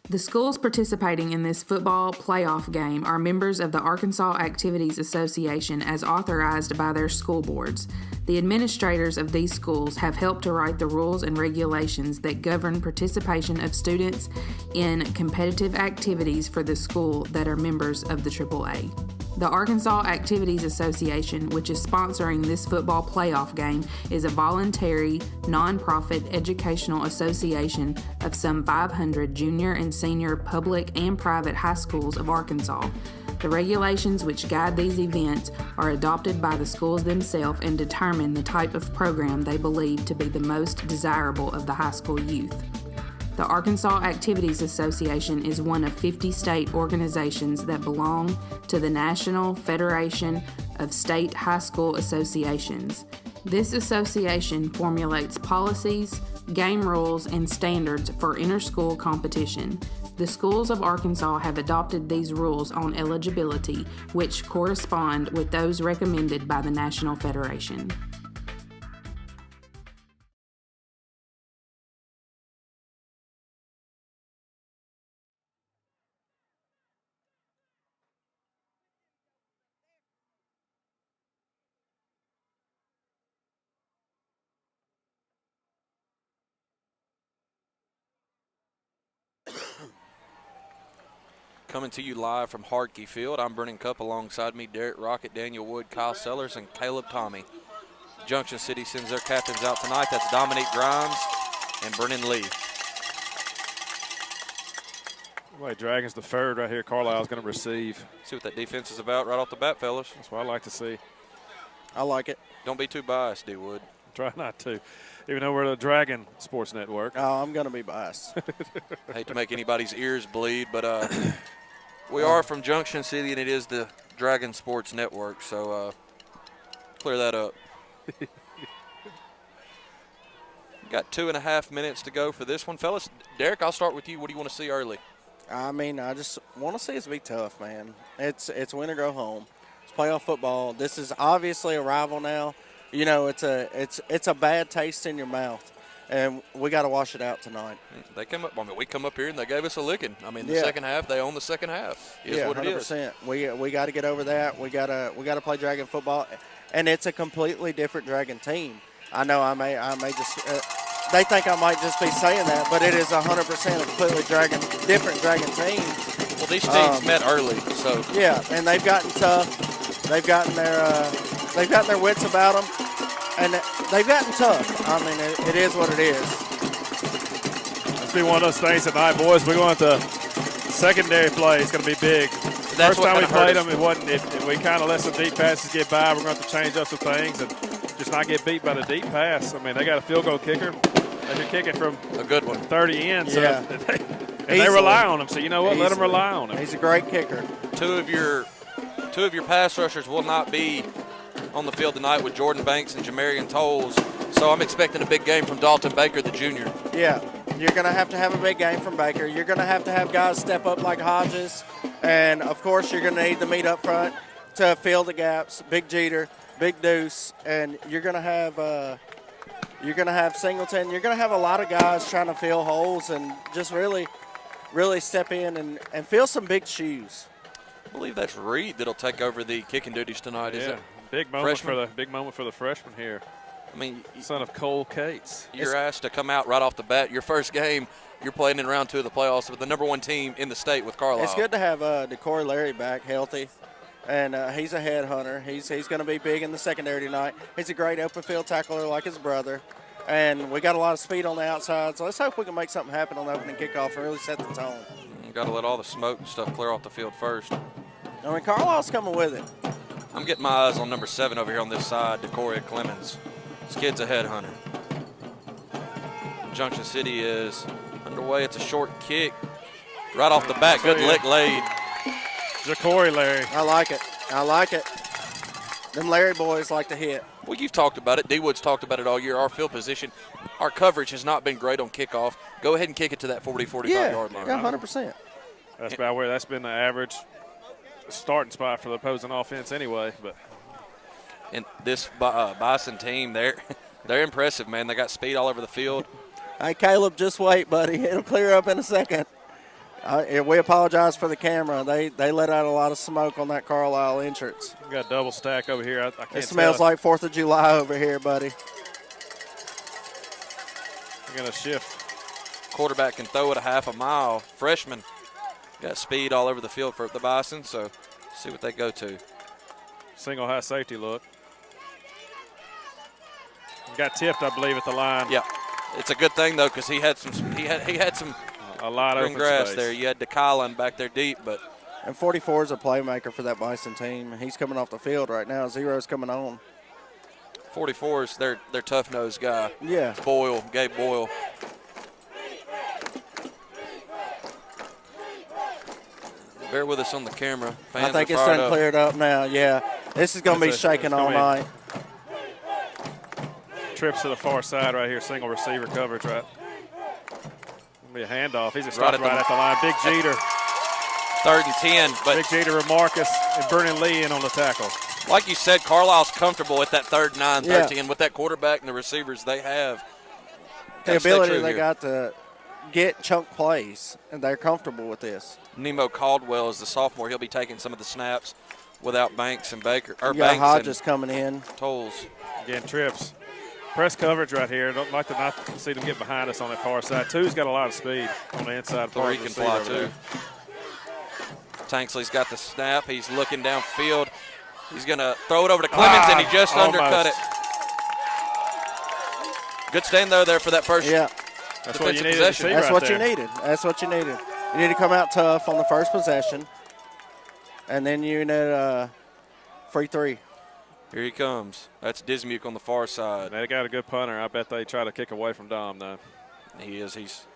The schools participating in this football playoff game are members of the Arkansas Activities Association as authorized by their school boards. The administrators of these schools have helped to write the rules and regulations that govern participation of students in competitive activities for the school that are members of the AAA. The Arkansas Activities Association, which is sponsoring this football playoff game, is a voluntary, nonprofit educational association of some 500 junior and senior public and private high schools of Arkansas. The regulations which guide these events are adopted by the schools themselves and determine the type of program they believe to be the most desirable of the high school youth. The Arkansas Activities Association is one of 50 state organizations that belong to the National Federation of State High School Associations. This association formulates policies, game rules, and standards for inter-school competition. The schools of Arkansas have adopted these rules on eligibility, which correspond with those recommended by the National Federation. Coming to you live from Hartke Field, I'm Brennan Cup. Alongside me, Derek Rocket, Daniel Wood, Kyle Sellers, and Caleb Tommy. Junction City sends their captains out tonight. That's Dominique Grimes and Brennan Lee. Well, Dragons the third right here. Carlisle is going to receive. See what that defense is about right off the bat, fellas. That's what I like to see. I like it. Don't be too biased, D. Wood. Try not to, even though we're the Dragon Sports Network. Oh, I'm going to be biased. Hate to make anybody's ears bleed, but we are from Junction City, and it is the Dragon Sports Network, so clear that up. Got 2.5 minutes to go for this one, fellas. Derek, I'll start with you. What do you want to see early? I mean, I just want to see us be tough, man. It's win or go home. It's playoff football. This is obviously a rival now. You know, it's a bad taste in your mouth, and we got to wash it out tonight. They came up. I mean, we come up here and they gave us a licking. I mean, the second half, they own the second half. Is what 100%. It is. We got to get over that. We got to play Dragon football, and it's a completely different Dragon team. I know I may just they think I might just be saying that, but it is 100% a completely different Dragon team. Well, these teams met early, so yeah, and they've gotten tough. They've gotten their wits about them, and they've gotten tough. I mean, it is what it is. It's be one of those things tonight, boys. We want the secondary play. It's going to be big. That's First time we played them, it wasn't. We kind of let some deep passes get by. We're going to have to change up some things and just not get beat by the deep pass. I mean, they got a field goal kicker. They're kicking from a good one, 30 in. So yeah. and they rely on him. So you know what? Easily. Let them rely on him. He's a great kicker. Two of your pass rushers will not be on the field tonight with Jordan Banks and Jamarian Tolles. So I'm expecting a big game from Dalton Baker, the junior. Yeah, you're going to have a big game from Baker. You're going to have guys step up like Hodges. And, of course, you're going to need the meat up front to fill the gaps. Big Jeter, Big Deuce. And you're going to have Singleton. You're going to have a lot of guys trying to fill holes and just really, really step in and fill some big shoes. I believe that's Reed that'll take over the kicking duties tonight. Yeah, is it? Big moment for the freshman here. I mean, son of Cole Cates. You're asked to come out right off the bat. Your first game, you're playing in round 2 of the playoffs with the number 1 team in the state with Carlisle. It's good to have Decory Larry back healthy, and he's a headhunter. He's going to be big in the secondary tonight. He's a great open field tackler like his brother, and we got a lot of speed on the outside. So let's hope we can make something happen on the opening kickoff and really set the tone. Got to let all the smoke and stuff clear off the field first. I mean, Carlisle's coming with it. I'm getting my eyes on number 7 over here on this side, Decoria Clemens. This kid's a headhunter. Junction City is underway. It's a short kick. Right off the bat, good lick laid. Decory Larry. I like it. Them Larry boys like to hit. Well, you've talked about it. D-Wood's talked about it all year. Our field position, our coverage has not been great on kickoff. Go ahead and kick it to that 40, 45-yard line. Yeah, 100%. That's about where that's been the average starting spot for the opposing offense anyway. But and this Bison team, they're impressive, man. They got speed all over the field. Hey, Caleb, just wait, buddy. It'll clear up in a second. We apologize for the camera. They let out a lot of smoke on that Carlisle entrance. We got a double stack over here. I can't It smells like 4th of July over here, buddy. We're going to shift. Quarterback can throw it a half a mile. Freshman got speed all over the field for the Bison, so see what they go to. Single high safety look. Got tipped, I believe, at the line. Yeah, it's a good thing though because he had some a lot of green grass there. You had DeColin back there deep, but and 44 is a playmaker for that Bison team. He's coming off the field right now. Zero's coming on. 44 is their tough-nosed guy. Yeah. Gabe Boyle. Bear with us on the camera. Fans I think are it's fired done up. cleared up now. Yeah, this is going to be shaking all night. Trips to the far side right here. Single receiver coverage right. Gonna be a handoff. He's just stopped right at the line. Big Jeter. 3rd and 10. But Big Jeter with Marcus and Vernon Lee in on the tackle. like you said, Carlisle's comfortable at that 3rd and 9, 13 with that quarterback and the receivers they have. The ability they got to get chunk plays, and they're comfortable with this. Nemo Caldwell is the sophomore. He'll be taking some of the snaps without Banks and Baker. Or You got Banks Hodges and coming in. Tolles. Again, trips. Press coverage right here. Don't like to not see them get behind us on that far side. Two's got a lot of speed on the inside. 3 can fly too. Tanksley's got the snap. He's looking downfield. He's going to throw it over to Clemens, and he just undercut it. Good stand, though, there for that first That's what you needed possession. to see That's right what there. you needed. That's what you needed. You need to come out tough on the first possession, and then you need a free 3. Here he comes. That's Dismuke on the far side. They got a good punter. I bet they try to kick away from Dom, though. He is. He's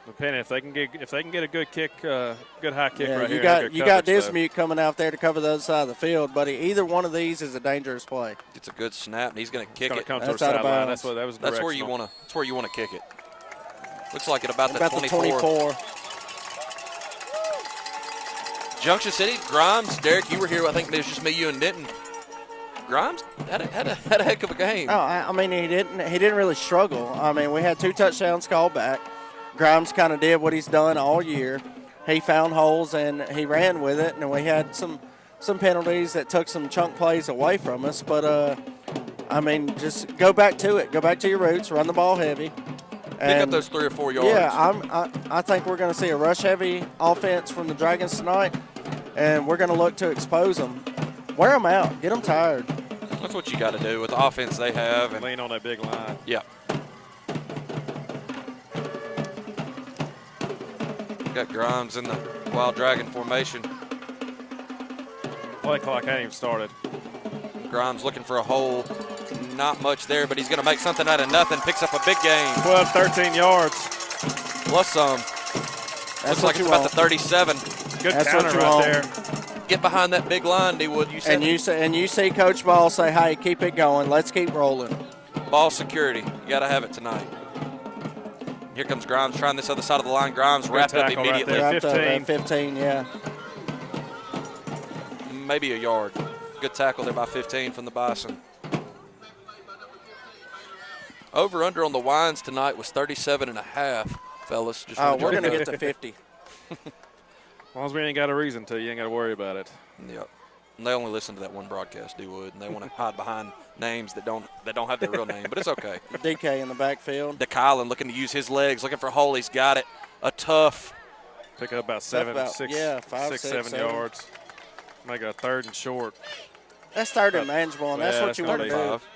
depending if they can get a good kick, good high kick right you here. You got Dismute coming out there to cover the other side of the field, buddy. Either one of these is a dangerous play. It's a good snap, and he's going to kick it. Come to That's our out of sideline. bounds. That's where you want to. That's where you want to kick it. Looks like it about the 24. 24. Junction City, Grimes, Derek, you were here. I think it was just me, you, and Denton. Grimes had a heck of a game. Oh, I mean, he didn't really struggle. I mean, we had 2 touchdowns called back. Grimes kind of did what he's done all year. He found holes and he ran with it, and we had some penalties that took some chunk plays away from us. But I mean, just go back to it. Go back to your roots. Run the ball heavy. Pick up those 3 or 4 yards. Yeah, I think we're going to see a rush-heavy offense from the Dragons tonight, and we're going to look to expose them. Wear them out. Get them tired. That's what you got to do with the offense they have. And lean on that big line. Yeah. Got Grimes in the Wild Dragon formation. Play clock hadn't even started. Grimes looking for a hole. Not much there, but he's going to make something out of nothing. Picks up a big gain. 12, 13 yards. Plus some. Looks like it's about the 37. Good That's counter what you right want. there. Get behind that big line, D-Wood. You said And you see Coach Ball say, hey, keep it going. Let's keep rolling. ball security. You got to have it tonight. Here comes Grimes trying this other side of the line. Grimes wrapped up tackle right immediately. there. Wrapped up at 15, yeah. Maybe a yard. Good tackle there by 15 from the Bison. Over-under on the wines tonight was 37.5, fellas. Just Oh, wanted we're you going to know. get to 50. As long as we ain't got a reason to, you ain't got to worry about it. Yep. And they only listen to that one broadcast, D-Wood, and they want to hide behind names that don't have their real name, but it's okay. DK in the backfield. DeColin looking to use his legs, looking for a hole. He's got it. A tough. Pick up about About- 6, yeah, 5, 6, 6, 7 7. yards. Make a 3rd and short. That's third and manageable, and that's Yeah, what you that's want to gonna do. be 5.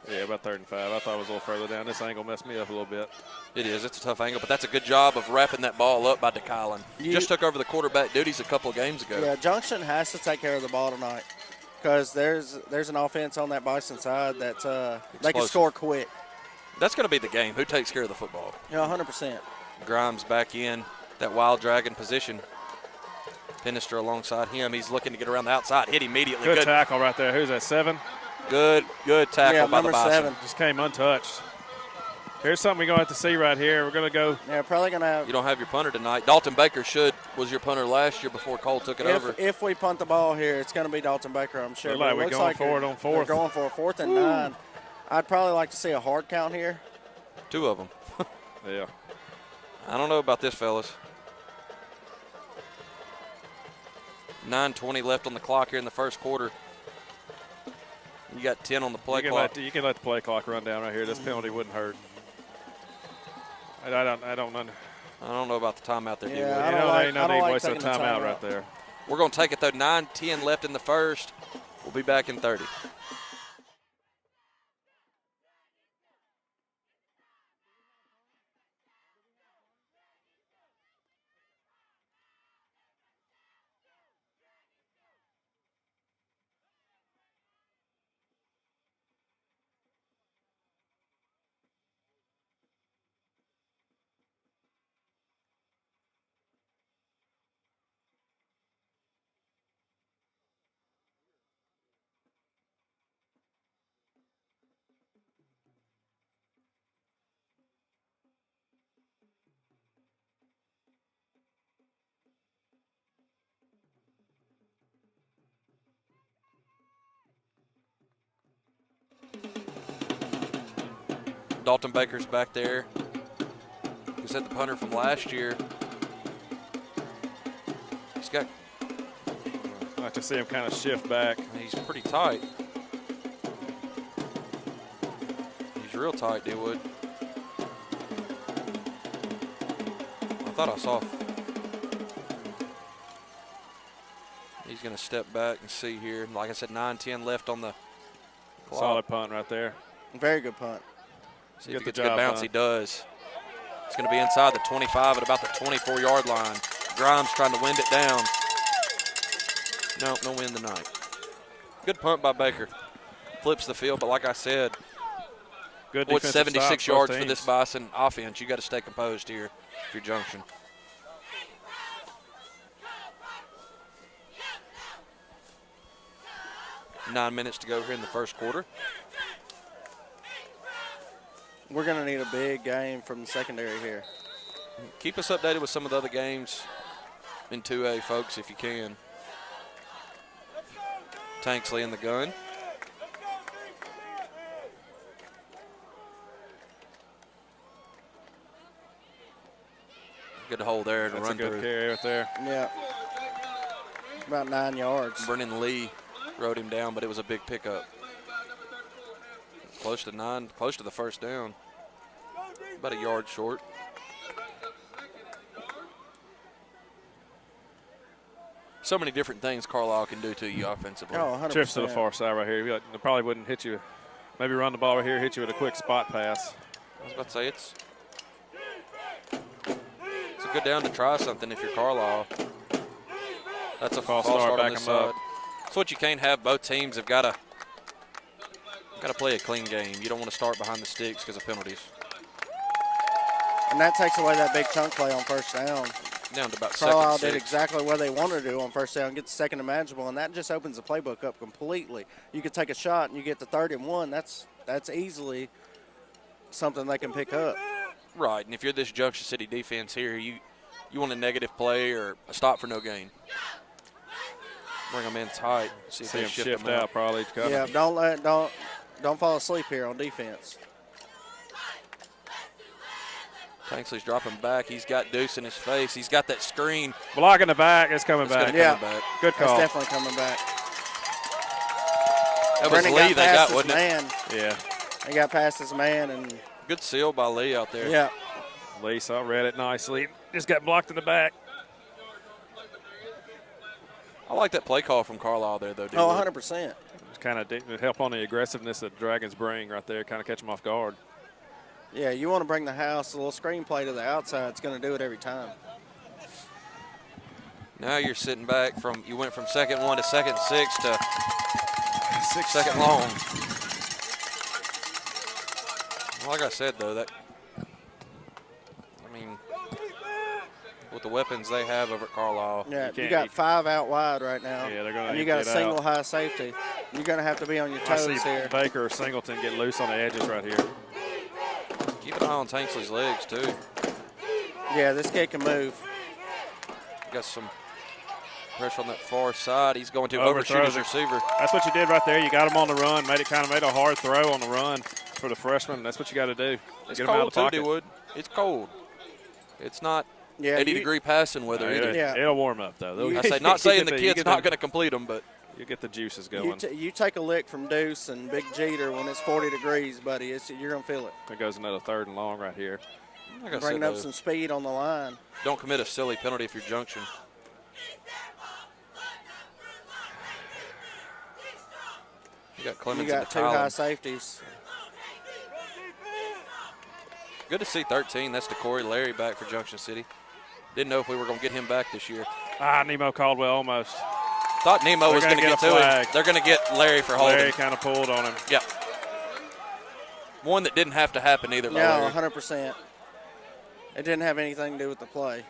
Yeah, about 3rd and 5. I thought it was a little further down. This angle messed me up a little bit. It is. It's a tough angle, but that's a good job of wrapping that ball up by DeColin. Just took over the quarterback duties a couple of games ago. Yeah, Junction has to take care of the ball tonight because there's an offense on that Bison side that they can Explosive. score quick. That's going to be the game. Who takes care of the football? You know, 100%. Grimes back in that Wild Dragon position. Pinister alongside him. He's looking to get around the outside. Hit immediately. Good tackle right there. Who's that, 7? Good tackle Yeah, by the number Bison. 7. Just came untouched. Here's something we're going to have to see right here. We're going to go. Yeah, probably going to have. You don't have your punter tonight. Dalton Baker was your punter last year before Cole took it over. If we punt the ball here, it's going to be Dalton Baker, I'm sure. Look But like it we're looks going like for it on 4th. They're going for a 4th and 9. I'd probably like to see a hard count here. 2 of them. Yeah. I don't know about this, fellas. 9:20 left on the clock here in the first quarter. You got 10 on the play clock. You can let the play clock run down right here. This penalty wouldn't hurt. I don't know about the timeout there, Yeah, D-Wood. No need to waste a timeout right there. We're going to take it, though. 9:10 left in the first. We'll be back in 30. Dalton Baker's back there. He's had the punter from last year. He's got. I like to see him kind of shift back. He's pretty tight. He's real tight, D-Wood. I thought I saw. He's going to step back and see here. Like I said, 9:10 left on the clock. Solid punt right there. Very good punt. See if he gets a good bounce. He does. It's going to be inside the 25 at about the 24-yard line. Grimes trying to wind it down. No wind tonight. Good punt by Baker. Flips the field, but like I said, good with defensive 76 stop, yards for this Bison offense, you got to stay composed here if you're Junction. Nine minutes to go here in the first quarter. We're going to need a big game from the secondary here. Keep us updated with some of the other games in 2A, folks, if you can. Tanksley in the gun. Good hold there to run through. That's a good carry right there. Yeah. About 9 yards. Brennan Lee rode him down, but it was a big pickup. Close to 9, close to the first down. About a yard short. So many different things Carlisle can do to you offensively. Oh, 100%. Trips to the far side right here. They probably wouldn't hit you. Maybe run the ball right here, hit you with a quick spot pass. I was about to say it's a good down to try something if you're Carlisle. That's a false start on this side. That's what you can't have. Both teams have got to play a clean game. You don't want to start behind the sticks because of penalties. And that takes away that big chunk play on first down. Down to about Carlisle second did six. exactly what they wanted to do on first down, get the second and manageable, and that just opens the playbook up completely. You could take a shot and you get the 3rd and 1. That's easily something they can pick up. Right, and if you're this Junction City defense here, you want a negative play or a stop for no gain. Bring them in tight. See if See they him shift them out out. probably. Yeah, don't fall asleep here on defense. Tanksley's dropping back. He's got Deuce in his face. He's got that screen. Blocking the back. It's coming back. Gonna Yeah. come back. Good call. That's definitely coming back. That was Brennan Lee got they past got, his wasn't it? man. Yeah. He got past his man, and Good seal by Lee out there. yeah. Lee read it nicely. Just got blocked in the back. I like that play call from Carlisle there, though. Oh, D-Wood. 100%. Just kind of help on the aggressiveness that the Dragons bring right there. Kind of catch them off guard. Yeah, you want to bring the house, a little screen play to the outside. It's going to do it every time. Now you're sitting back from, you went from 2nd 1 to 2nd 6 to 2nd long. Like I said, though, with the weapons they have over at Carlisle. Yeah, you got 5 out wide right now. Yeah, they're going to. And you got a single high safety. You're going to have to be on your I toes see here. Baker or Singleton get loose on the edges right here. Keep an eye on Tanksley's legs, too. Yeah, this kid can move. Got some pressure on that far side. He's going to overshoot his receiver. That's what you did right there. You got him on the run. Made a hard throw on the run for the freshman. That's what you got to do. It's Get him out cold, of the too, pocket. D-Wood. It's cold. It's not Yeah, 80-degree passing weather either. Yeah. It'll warm up, though. I say, not saying the kid's not going to complete them, but you get the juices going. You take a lick from Deuce and Big Jeter when it's 40 degrees, buddy. You're going to feel it. There goes another 3rd and long right here. like I Bringing said, up some speed on the line. Don't commit a silly penalty if you're Junction. You got Clemens You and got two Tyler. high safeties. Good to see 13. That's DeCorey Larry back for Junction City. Didn't know if we were going to get him back this year. Nemo Caldwell almost. Thought Nemo was going to get to him. They're going to get Larry for holding. Larry kind of pulled on him. Yep. One that didn't have to happen either. No, 100%. It didn't have anything to do with the play.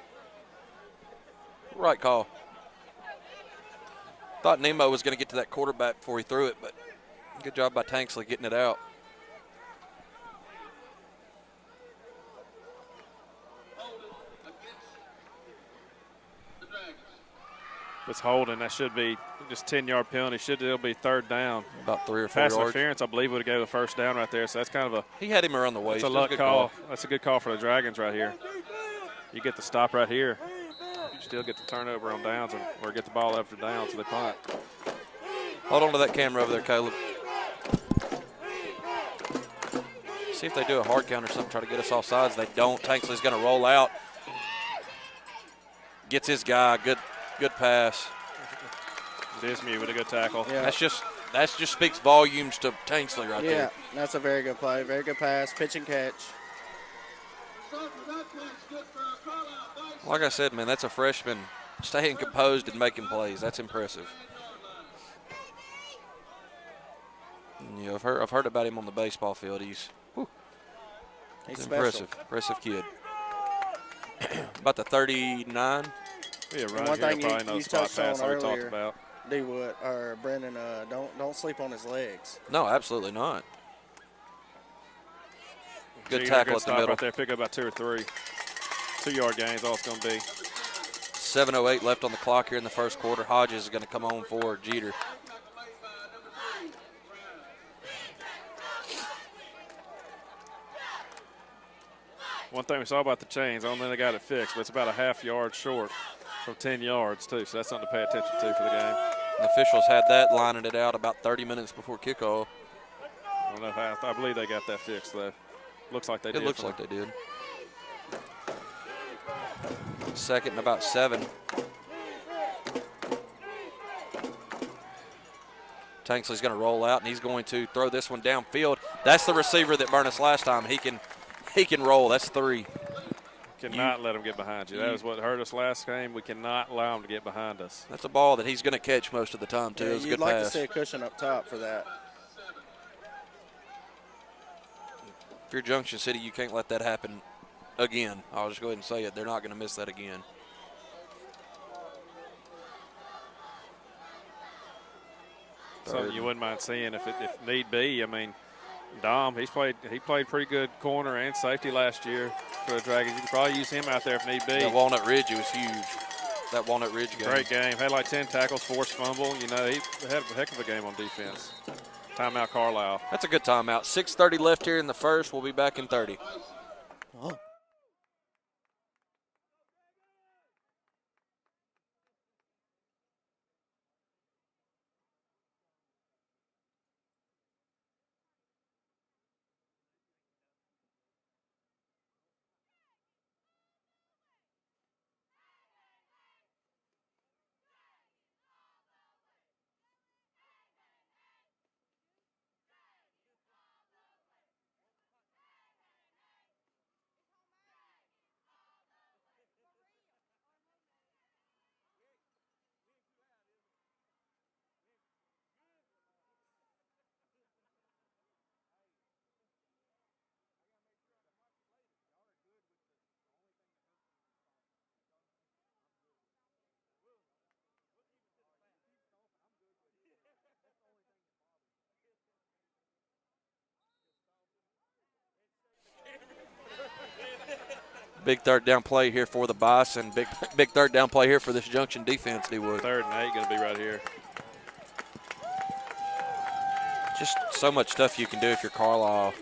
Right call. Thought Nemo was going to get to that quarterback before he threw it, but good job by Tanksley getting it out. If it's holding, that should be just 10-yard penalty. It'll be 3rd down. About 3 or 4 Pass yards. interference, I believe, would have gave a 1st down right there. So that's kind of a He had him around the waist. That's a luck call. That's a good call for the Dragons right here. You get the stop right here. You still get the turnover on downs or get the ball after downs, so they punt. Hold on to that camera over there, Caleb. See if they do a hard count or something, try to get us off sides. They don't. Tanksley's going to roll out. Gets his guy. Good pass. Dismuke with a good tackle. Yeah. That just speaks volumes to Tanksley right there. Yeah, that's a very good play. Very good pass, pitch and catch. Like I said, man, that's a freshman staying composed and making plays. That's impressive. Yeah, I've heard about him on the baseball field. He's special. Impressive kid. About the 39. Yeah, One right here, thing probably no you spot touched on pass that we talked earlier, about. D-Wood or Brendan, don't sleep on his legs. No, absolutely not. Good Jeter, tackle good at the stop middle. right there. Pick up about 2 or 3. 2-yard gains, all it's going to be. 7:08 left on the clock here in the first quarter. Hodges is going to come on for Jeter. One thing we saw about the chains, I don't think they got it fixed, but it's about a ½ yard short from 10 yards, too. So that's something to pay attention to for the game. The officials had that lining it out about 30 minutes before kickoff. I don't know how. I believe they got that fixed, though. Looks like they did. It looks like they did. 2nd and about 7. Tanksley's going to roll out, and he's going to throw this one downfield. That's the receiver that burned us last time. He can roll. That's 3. Cannot let him get behind you. That was what hurt us last game. We cannot allow him to get behind us. That's a ball that he's going to catch most of the time, too. Yeah, It was a you'd good like pass. to see a cushion up top for that. If you're Junction City, you can't let that happen again. I'll just go ahead and say it. They're not going to miss that again. Something you wouldn't mind seeing if need be. I mean, Dom, he played pretty good corner and safety last year for the Dragons. You could probably use him out there if need be. Yeah, Walnut Ridge, it was huge. That Walnut Ridge game. Great game. Had like 10 tackles, forced fumble. You know, he had a heck of a game on defense. Timeout, Carlisle. That's a good timeout. 6:30 left here in the first. We'll be back in 30. Oh. Big 3rd down play here for the Bison. Big 3rd down play here for this Junction defense, D-Wood. 3rd and 8 going to be right here. Just so much stuff you can do if you're Carlisle.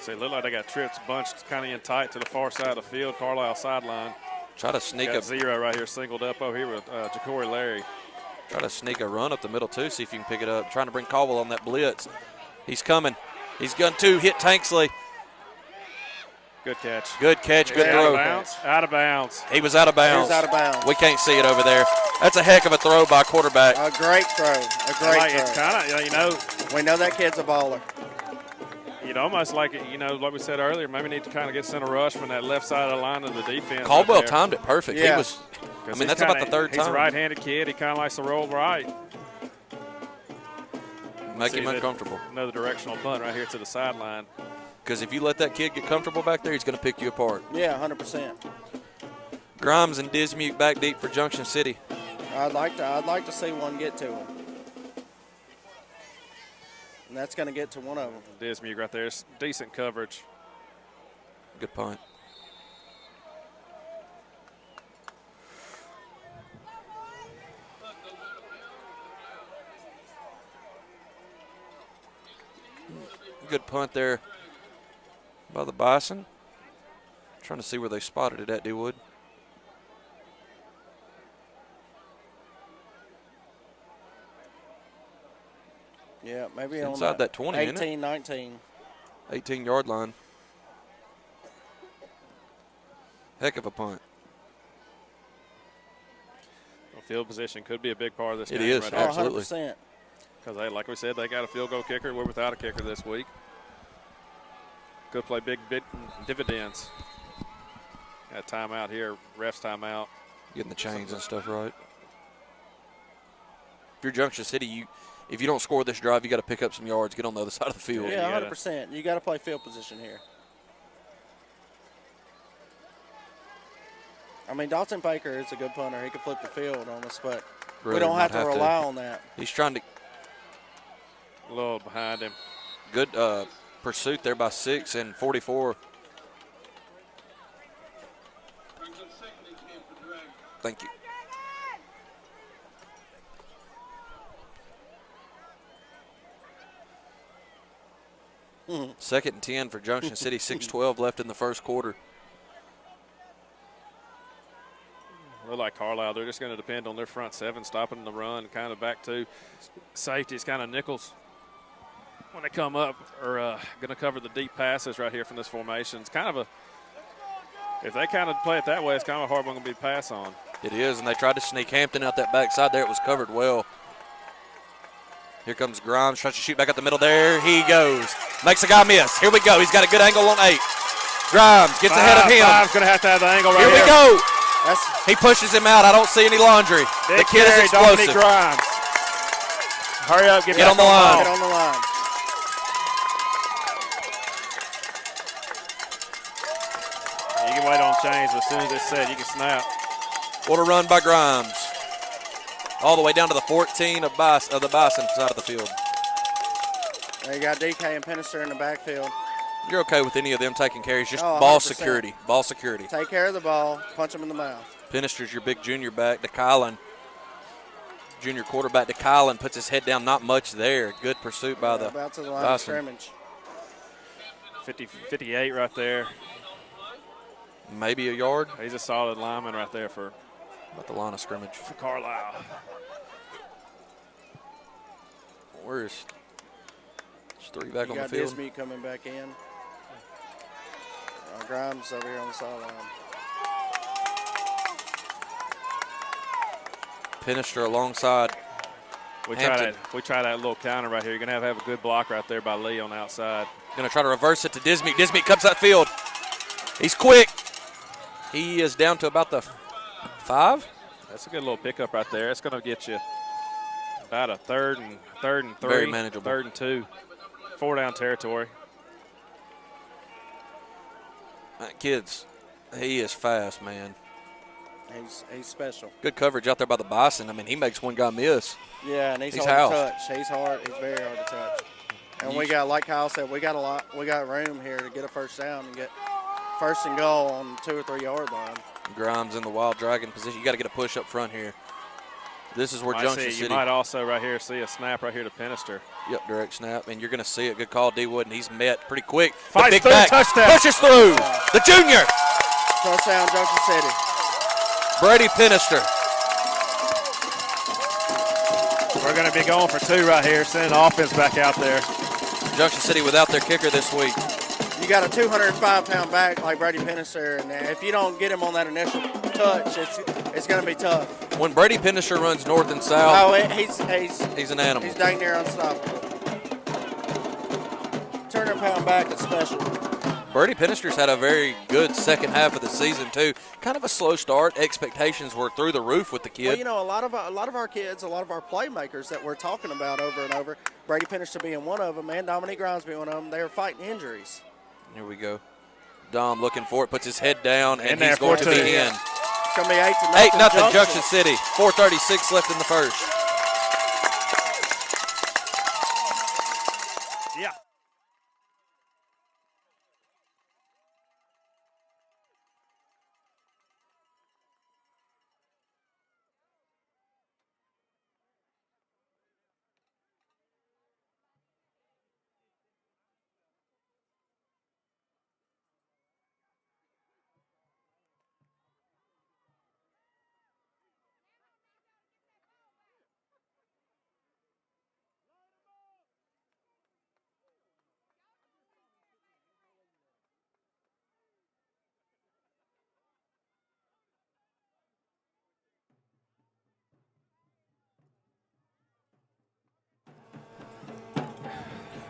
So it looked like they got trips bunched kind of in tight to the far side of the field, Carlisle sideline. Try to sneak Got a 0 right here, singled up over here with Ja'Cory Larry. Try to sneak a run up the middle, too, see if you can pick it up. Trying to bring Caldwell on that blitz. He's coming. He's going to hit Tanksley. Good catch. Good catch, good throw. Out of bounds. He was out of bounds. He was out of bounds. We can't see it over there. That's a heck of a throw by a quarterback. A great throw. A great throw. It's kind of, you know. We know that kid's a baller. You'd almost like it, you know, like we said earlier, maybe need to kind of get center rush from that left side of the line of the defense. Caldwell right timed it perfect. Yeah. He was, I mean, that's about the third time. He's a right-handed kid. He kind of likes to roll right. Make him uncomfortable. Another directional bunt right here to the sideline. Because if you let that kid get comfortable back there, he's going to pick you apart. Yeah, 100%. Grimes and Dismuke back deep for Junction City. I'd like to see one get to him. And that's going to get to one of them. Dismuke right there. It's decent coverage. Good punt. Good punt there by the Bison. Trying to see where they spotted it at, D-Wood. Yeah, maybe inside that 20, 18, 19. 18-yard line. Heck of a punt. Well, field position could be a big part of this game. It is, right absolutely. 100%. Because, like we said, they got a field goal kicker. We're without a kicker this week. Could play big dividends. Got timeout here, refs timeout. Getting the chains and stuff right. If you're Junction City, if you don't score this drive, you got to pick up some yards, get on the other side of the field. Yeah, 100%. You got to play field position here. I mean, Dalton Baker is a good punter. He can flip the field on us, but we don't have to rely on that. He's trying to. A little behind him. Good pursuit there by 6 and 44. Thank you. Second and 10 for Junction City. 6:12 left in the first quarter. Look like Carlisle, they're just going to depend on their front seven stopping the run, kind of back to safeties, kind of nickels when they come up, are going to cover the deep passes right here from this formation. It's kind of if they kind of play it that way, it's kind of a hard one to be pass on. It is, and they tried to sneak Hampton out that backside there. It was covered well. Here comes Grimes, tries to shoot back up the middle. There he goes. Makes a guy miss. Here we go. He's got a good angle on 8. Grimes gets ahead of him. Five's going to have the angle right here. Here we go. He pushes him out. I don't see any laundry. Big the kid is explosive. Grimes. Hurry up. Get on the line. Get on the line. You can wait on chains, but as soon as it's set, you can snap. What a run by Grimes. All the way down to the 14 of the Bison side of the field. There you got DK and Penister in the backfield. You're okay with any of them taking carries, just 100%. ball security. Ball security. Take care of the ball, punch them in the mouth. Penister's your big junior back. DeKylan, junior quarterback. DeKylan puts his head down, not much there. Good pursuit by the about to the line Bison. of scrimmage. 58 right there. Maybe a yard. He's a solid lineman right there for About the line of scrimmage. For Carlisle. Where's 3 back on the field? You got Dismuke coming back in. Grimes over here on the sideline. Penister alongside We Hampton. try that little counter right here. You're going to have a good block right there by Lee on the outside. Going to try to reverse it to Dismuke. Dismuke comes that field. He's quick. He is down to about the 5. That's a good little pickup right there. It's going to get you about a third and 3. Very manageable. 3rd and 2. 4 down territory. That kid's, he is fast, man. He's special. Good coverage out there by the Bison. I mean, he makes one guy miss. Yeah, and he's hard housed. to touch. He's hard. He's very hard to touch. And we got, like Kyle said, we got a lot. We got room here to get a first down and get first and goal on 2 or 3 yard line. Grimes in the wild dragon position. You got to get a push up front here. This is where Junction City. You might also right here see a snap right here to Penister. Yep, direct snap, and you're going to see it. Good call, D. Wood, and he's met pretty quick. Fights the big through, back touchdown. pushes through. The junior. Touchdown, Junction City. Brady Penister. We're going to be going for 2 right here, sending the offense back out there. Junction City without their kicker this week. You got a 205-pound back like Brady Penister, and if you don't get him on that initial touch, it's going to be tough. When Brady Penister runs north and south, he's an animal. He's dang near unstoppable. 200-pound back is special. Brady Penister's had a very good second half of the season too. Kind of a slow start. Expectations were through the roof with the kid. Well, you know, a lot of our kids, a lot of our playmakers that we're talking about over and over, Brady Penister being one of them, and Dominique Grimes being one of them, they are fighting injuries. Here we go. Dom looking for it, puts his head down, and in he's going to be in. It's going to be 8-0 Junction City. 4:36 left in the first. Yeah.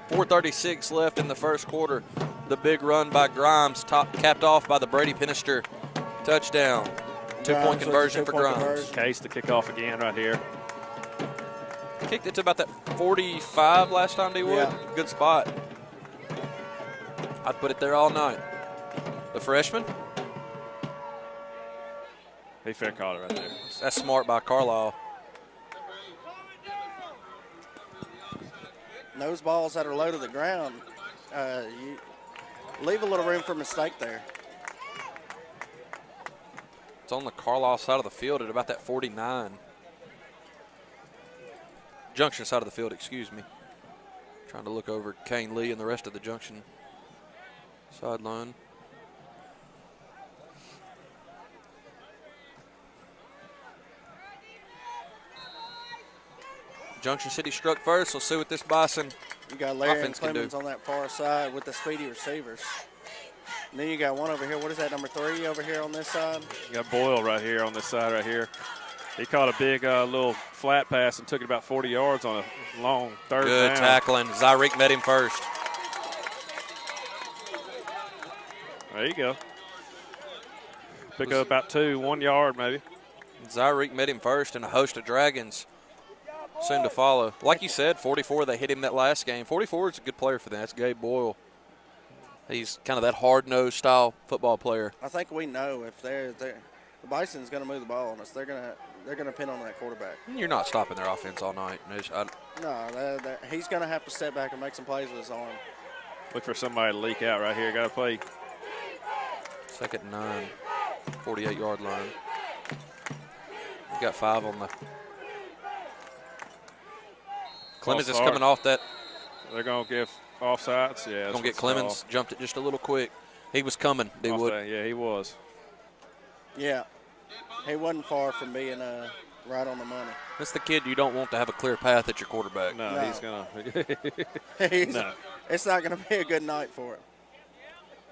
.436 left in the first quarter. The big run by Grimes, capped off by the Brady Penister touchdown. Two-point conversion for Grimes. Case to kick off again right here. Kicked it to about that 45 last time, D. Wood. Yeah. Good spot. I'd put it there all night. The freshman. He fair caught it right there. That's smart by Carlisle. Those balls that are low to the ground, you leave a little room for mistake there. It's on the Carlisle side of the field at about that 49. Junction side of the field, excuse me. Trying to look over Kane Lee and the rest of the Junction sideline. Junction City struck first. We'll see what this Bison You got Larry and offense can do. Clemens on that far side with the speedy receivers. And then you got one over here. What is that, number 3 over here on this side? You got Boyle right here on this side right here. He caught a big little flat pass and took it about 40 yards on a long third down. Good tackling. Zyreek met him first. There you go. Pick up about 1 yard maybe. Zyreek met him first, and a host of Dragons soon to follow. Like you said, 44, they hit him that last game. 44 is a good player for them. That's Gabe Boyle. He's kind of that hard-nosed style football player. I think we know if the Bison's going to move the ball on us, they're going to pin on that quarterback. You're not stopping their offense all night. No, he's going to have to step back and make some plays with his arm. Look for somebody to leak out right here. Got to play. 2nd and 9, 48-yard line. We got 5 on the. Clemens is coming off that. They're going to give offsides. Yeah. Going to get Clemens. Jumped it just a little quick. He was coming, they would. Yeah, he was. Yeah. He wasn't far from being right on the money. That's the kid you don't want to have a clear path at your quarterback. No. He's going to. No. It's not going to be a good night for him.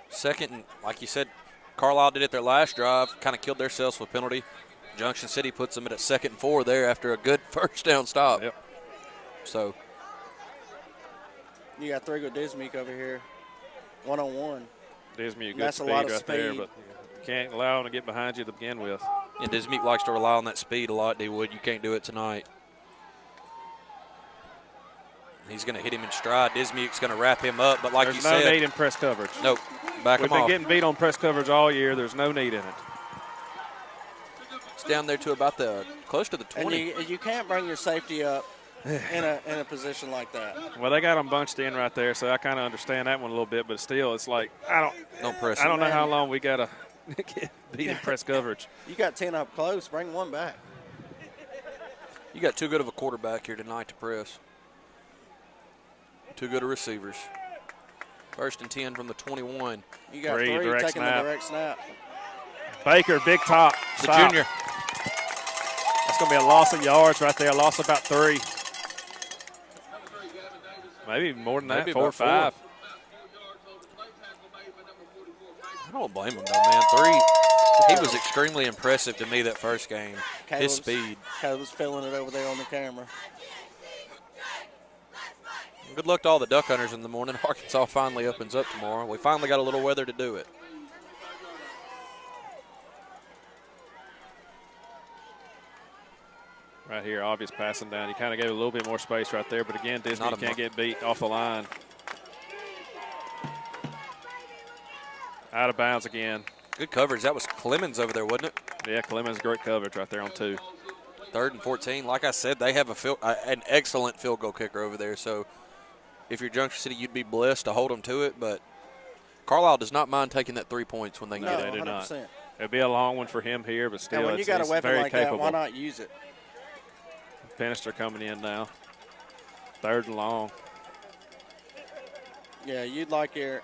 Second, and like you said, Carlisle did it their last drive, kind of killed themselves with penalty. Junction City puts them at a 2nd and 4 there after a good first down stop. Yep. So you got Thrigo Dismuke over here, 1-on-1. Dismuke, that's good a lot of right speed. there, but you can't allow him to get behind you to begin with. And Dismuke likes to rely on that speed a lot, D. Wood. You can't do it tonight. He's going to hit him in stride. Dismuke's going to wrap him up, but like There's you no said. There's no need in press coverage. Nope. Back We've him off. been getting beat on press coverage all year. There's no need in it. It's down there to about close to the 20. And you can't bring your safety up in a position like that. Well, they got them bunched in right there, so I kind of understand that one a little bit. But still, it's like Don't press. I don't know how long we got to get beat in press coverage. You got 10 up close. Bring one back. You got too good of a quarterback here tonight to press. Too good of receivers. 1st and 10 from the 21. You got three direct taking snap. the direct snap. Baker, big top. The Stop. junior. That's going to be a loss of yards right there. Loss of about 3. Maybe more than Maybe that, 4 or about 4. 5. I don't blame him, though, man. 3. He was extremely impressive to me that first game. His speed. Caleb's feeling it over there on the camera. Good luck to all the duck hunters in the morning. Arkansas finally opens up tomorrow. We finally got a little weather to do it. Right here, obvious passing down. He kind of gave a little bit more space right there, but again, Disney can't get beat off the line. Out of bounds again. Good coverage. That was Clemens over there, wasn't it? Yeah, Clemens, great coverage right there on 2. 3rd and 14. Like I said, they have an excellent field goal kicker over there. So if you're Junction City, you'd be blessed to hold them to it. But Carlisle does not mind taking that 3 points when they No, get it. They do 100%. not. It'd be a long one for him here, but still, And when you got a he's weapon very like capable. that, why not use it? Penister coming in now. 3rd and long. Yeah, you'd like your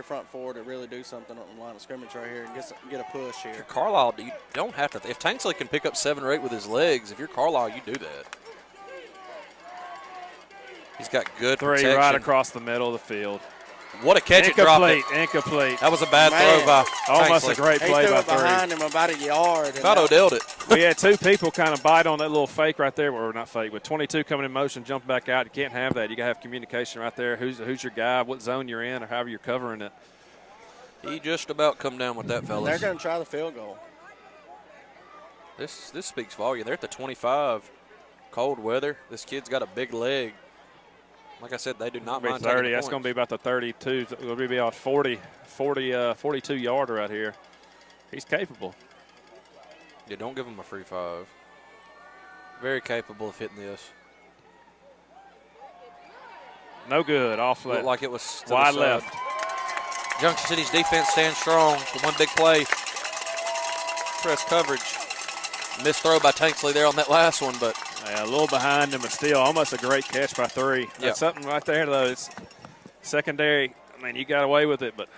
front four to really do something on the line of scrimmage right here and get a push If you're here. Carlisle, you don't have to. If Tanksley can pick up 7 or 8 with his legs, if you're Carlisle, you do that. He's got good 3 protection. right across the middle of the field. What a catch. It dropped it. Incomplete. That was a bad Man. throw by Almost Tanksley. a great He play threw by it 3. behind him about a yard. and About Odell'd it. We had 2 people kind of bite on that little fake right there, or not fake, but 22 coming in motion, jump back out. You can't have that. You got to have communication right there. Who's your guy, what zone you're in, or however you're covering it. He just about come down with that, They're fellas. going to try the field goal. This speaks volume. They're at the 25. Cold weather. This kid's got a big leg. Like I said, they do not mind 30. taking the That's going to be points. about the 32. It'll be about 42 yarder right here. He's capable. Yeah, don't give him a free 5. Very capable of hitting this. No good. Off Looked left. like it was to the Wide side. left. Junction City's defense stands strong. The one big play. Press coverage. Missed throw by Tanksley there on that last one, but Yeah, a little behind him, but still almost a great catch by 3. That's Yeah. something right there, though. It's secondary. I mean, you got away with it, but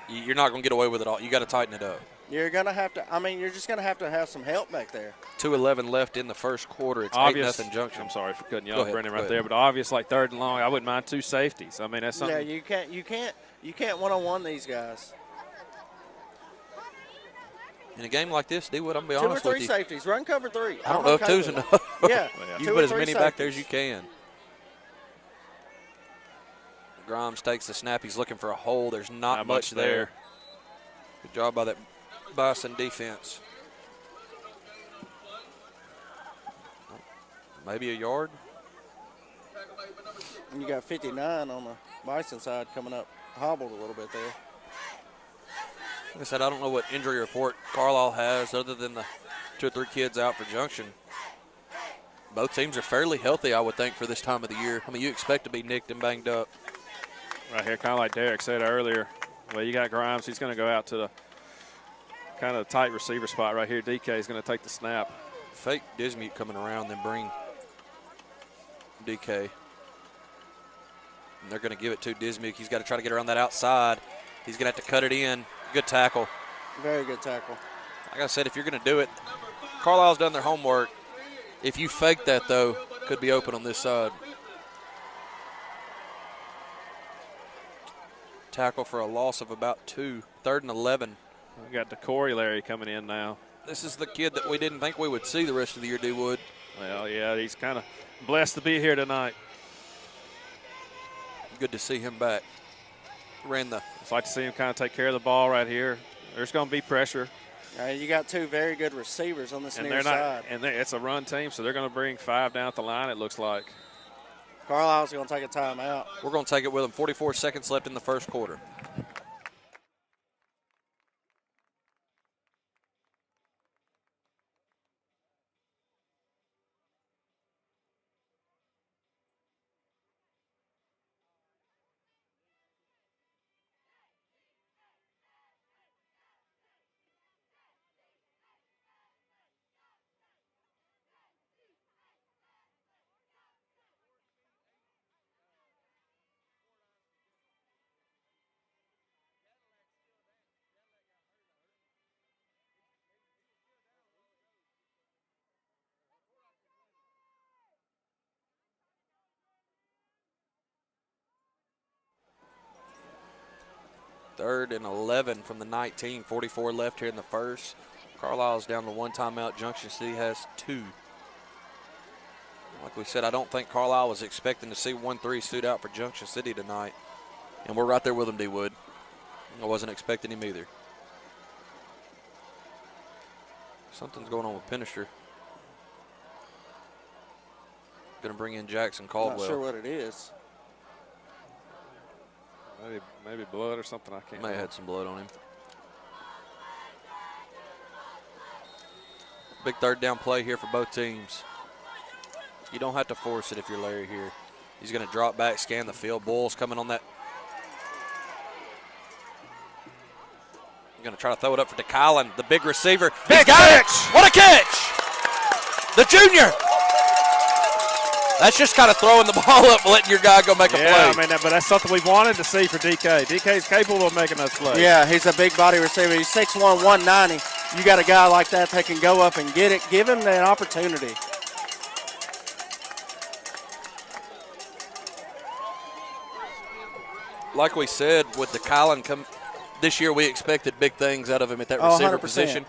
you're not going to get away with it all. You got to tighten it up. You're going to have to, you're just going to have some help back there. 2:11 left in the first quarter. It's obvious. 8-0 Junction. I'm sorry for cutting you Go off, ahead, Brendan, go right ahead. there, but obvious like 3rd and long. I wouldn't mind 2 safeties. I mean, that's something. Yeah, you can't one-on-one these guys. In a game like this, D-Wood, I'm going to be 2 or honest 3 with you. safeties. Run cover 3. I don't know if 2's okay with enough. it. Yeah. Yeah. You 2 put or as 3 many back there as safeties. you can. Grimes takes the snap. He's looking for a hole. There's not much there. Good job by that Bison defense. Maybe a yard. And you got 59 on the Bison side coming up, hobbled a little bit there. Like I said, I don't know what injury report Carlisle has other than the 2 or 3 kids out for Junction. Both teams are fairly healthy, I would think, for this time of the year. I mean, you expect to be nicked and banged up. Right here, kind of like Derek said earlier. Well, you got Grimes. He's going to go out to the kind of tight receiver spot right here. DK is going to take the snap. Fake Dismute coming around, then bring DK. And they're going to give it to Dismuke. He's got to try to get around that outside. He's going to have to cut it in. Good tackle. Very good tackle. Like I said, if you're going to do it, Carlisle's done their homework. If you fake that, though, could be open on this side. Tackle for a loss of about 2. 3rd and 11. We got DeCory Larry coming in now. This is the kid that we didn't think we would see the rest of the year, D-Wood. Well, yeah, he's kind of blessed to be here tonight. Good to see him back. Ran the It's like to see him kind of take care of the ball right here. There's going to be pressure. You got 2 very good receivers on this And near they're not, side. and it's a run team, so they're going to bring 5 down at the line, it looks like. Carlisle's going to take a timeout. We're going to take it with them. 44 seconds left in the first quarter. 3rd and 11 from the 19. 44 left here in the first. Carlisle's down to 1 timeout. Junction City has 2. Like we said, I don't think Carlisle was expecting to see 1-3 stood out for Junction City tonight. And we're right there with them, D-Wood. I wasn't expecting him either. Something's going on with Pinnister. Going to bring in Jackson Caldwell. Not sure what it is. Maybe blood or something. I can't. May have had some blood on him. Big 3rd down play here for both teams. You don't have to force it if you're Larry here. He's going to drop back, scan the field. Bulls coming on that. Going to try to throw it up for DeKylan, the big receiver. Big got catch! It. What a catch! The junior. That's just kind of throwing the ball up, letting your guy go make a play. Yeah, I mean, but that's something we've wanted to see for DK. DK's capable of making us play. Yeah, he's a big body receiver. He's 6'1", 190. You got a guy like that can go up and get it. Give him that opportunity. Like we said, with DeKylan this year, we expected big things out of him at that receiver 100%. position.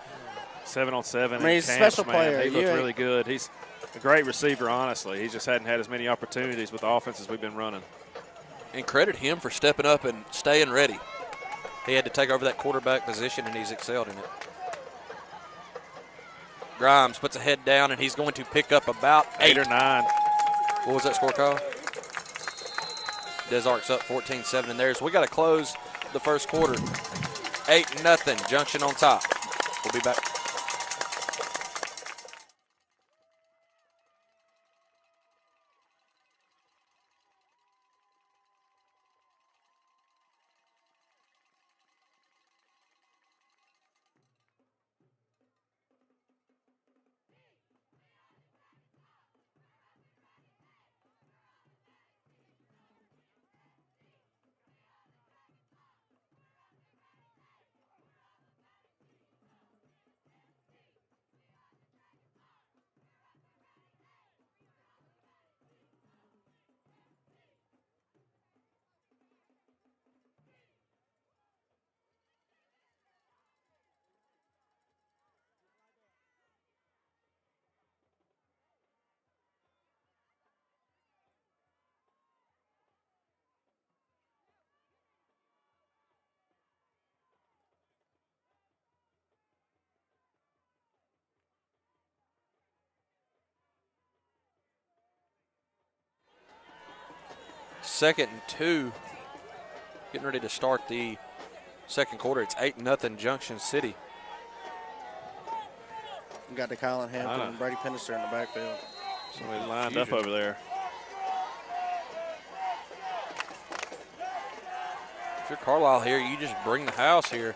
7-on-7. I mean, he's a special player. He looked really good. He's a great receiver, honestly. He just hadn't had as many opportunities with the offenses we've been running. And credit him for stepping up and staying ready. He had to take over that quarterback position, and he's excelled in it. Grimes puts a head down, and he's going to pick up about 8 or 9. What was that score, Kyle? Des Arc's up 14-7 in theirs. We got to close the first quarter. 8-0, Junction on top. We'll be back. Second and 2. Getting ready to start the second quarter. It's 8-0 Junction City. We got DeKylan Hampton and Brady Pinnister in the backfield. Somebody lined up over there. If you're Carlisle here, you just bring the house here.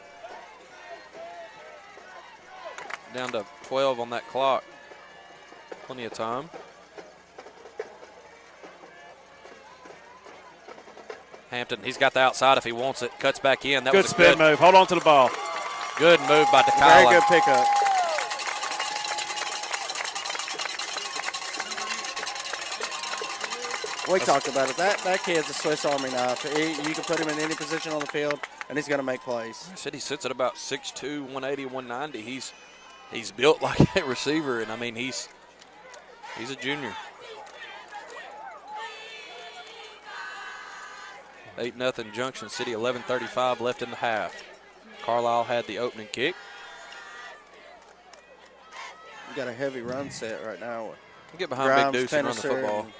Down to 12 on that clock. Plenty of time. Hampton, he's got the outside if he wants it. Cuts back in. That good was a spin move. Hold on to the ball. Good move by DeKylan. Very good pickup. We talked about it. That kid's a Swiss Army knife. You can put him in any position on the field, and he's going to make plays. I said he sits at about 6'2", 180, 190. He's built like a receiver, and I mean he's a junior. 8-0 Junction City, 11:35 left in the half. Carlisle had the opening kick. You got a heavy run set right now. Get behind Grimes, Big Deuce and run the football. And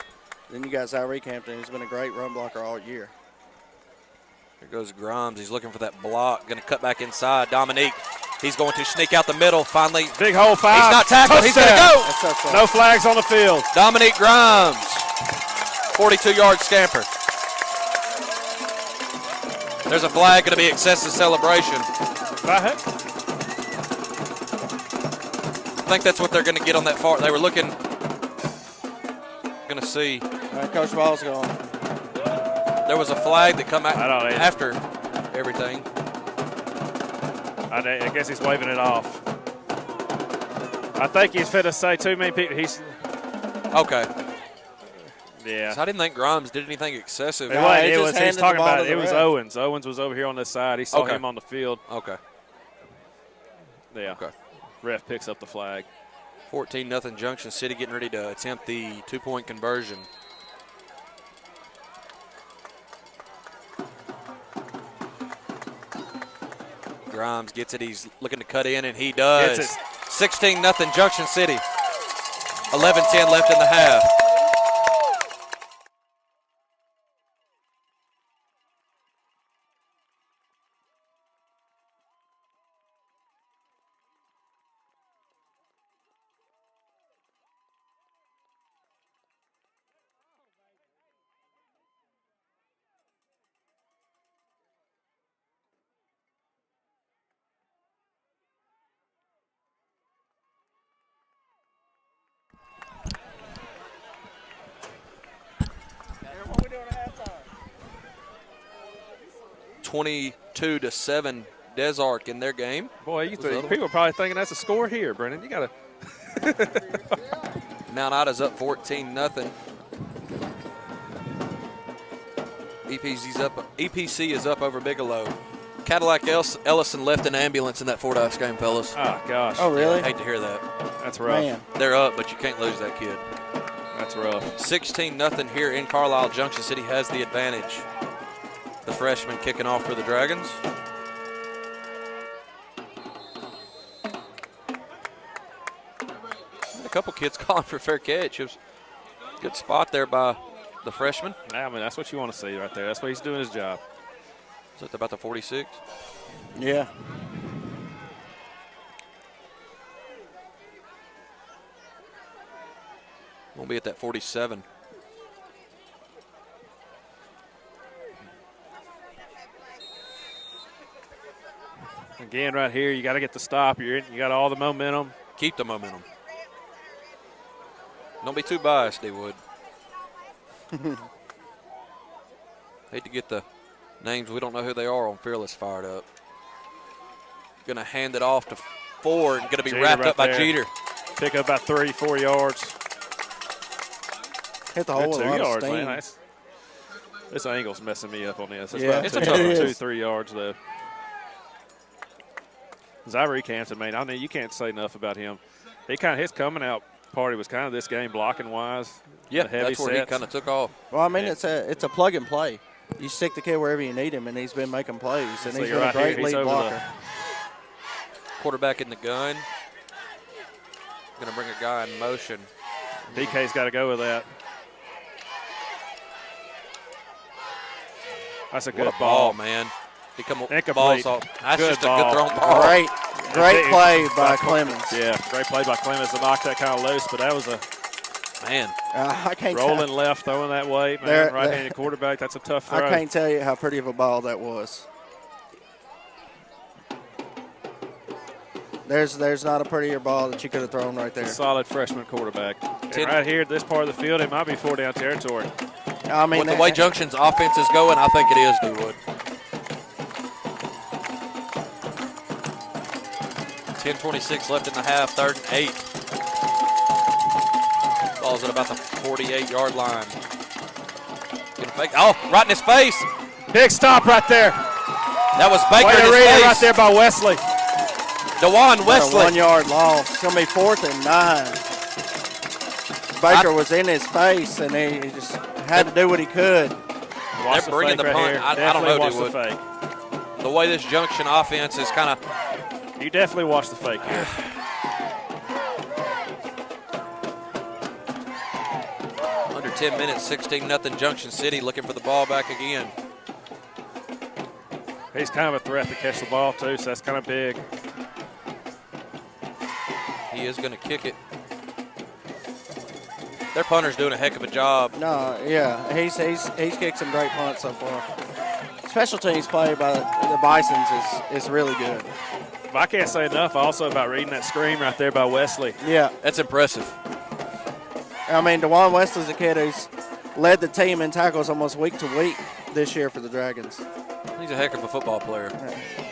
then you got Zyreek Hampton, who's been a great run blocker all year. Here goes Grimes. He's looking for that block. Going to cut back inside. Dominique, he's going to sneak out the middle. Finally, big hole 5. He's not tackled. He's going to go. No flags on the field. Dominique Grimes, 42-yard scamper. There's a flag, going to be excessive celebration. I think that's what they're going to get on that far. They were looking, going to see. All right, Coach Ball's going. There was a flag that come out after everything. I guess he's waving it off. I think he's fit to say too many people. He's okay. Yeah. So I didn't think Grimes did anything excessive. It No, wasn't. he It just was. He's handed the talking ball about to it. the It was ref. Owens. Owens was over here on this side. He saw Okay. him on the field. Okay. Yeah. Okay. Ref picks up the flag. 14-0 Junction City getting ready to attempt the 2-point conversion. Grimes gets it. He's looking to cut in, and he does. Gets it. 16-0 Junction City. 11-10 left in the half. What we doing at halftime? 22-7 Desark in their game. Boy, the other people are probably thinking that's a score here, Brennan. You got to. Mount Ida's up 14-0. EPC is up over Bigelow. Cadillac Ellison left an ambulance in that Fordyce game, fellas. Oh, gosh. Oh, really? I hate to hear that. That's rough. Man. They're up, but you can't lose that kid. That's rough. 16-0 here in Carlisle. Junction City has the advantage. The freshman kicking off for the Dragons. A couple kids calling for fair catch. It was a good spot there by the freshman. I mean, that's what you want to see right there. That's what he's doing his job. Is that about the 46? Yeah. We'll be at that 47. Again, right here, you got to get the stop. You got all the momentum. Keep the momentum. Don't be too biased, D-Wood. Hate to get the names we don't know who they are on Fearless fired up. Going to hand it off to Ford. Going to be Jeter wrapped right up by there. Jeter. Pick up about 3-4 yards. Hit the Good hole with 2 a lot of yards, steam. man. This angle's messing me up on this. Yeah, It's it about is. 2-3 yards, though. Zyrie Campton, man, I mean, you can't say enough about him. His coming out party was kind of this game blocking wise. Yeah, the heavy that's where he sets. kind of took off. Well, I mean, Yeah. it's a plug and play. You stick the kid wherever you need him, and he's been making plays, and So he's you're been a right here. great He's lead over blocker. Quarterback in the gun. Going to bring a guy in motion. DK's got to go with that. That's a good What a ball. man. He come Incomplete. balls off. That's Good just a ball. good thrown ball. Great It- play by Clemens. Yeah, great play by Clemens to knock that kind of loose, but that was a Man, I can't rolling left, throwing that way. Man, There- right-handed quarterback, that's a tough throw. I can't tell you how pretty of a ball that was. There's not a prettier ball that you could have thrown right there. A solid freshman quarterback. And Ten- right here, this part of the field, it might be 4-down territory. I mean, with the way Junction's offense is going, I think it is, D-Wood. 10:26 left in the half, 3rd and 8. Ball's at about the 48-yard line. Gonna fake. Oh, right in his face. Big stop right there. That was Baker Way in to his read it face. right there by Wesley. DeJuan What a Wesley. 1 yard loss. It's going to be 4th and 9. Baker was in his face, and he just had to do what he could. Watch They're bringing fake the right punt. here. I don't Definitely know, watch dude. the fake. The way this Junction offense is kind of You definitely watch the fake here. under 10 minutes, 16-0 Junction City looking for the ball back again. He's kind of a threat to catch the ball, too, so that's kind of big. He is going to kick it. Their punter's doing a heck of a job. No, yeah, he's kicked some great punts so far. Special teams play by the Bisons is really good. But I can't say enough also about reading that screen right there by Wesley. Yeah, That's impressive. I mean, DeJuan Wesley's a kid who's led the team in tackles almost week to week this year for the Dragons, He's a heck of a football player.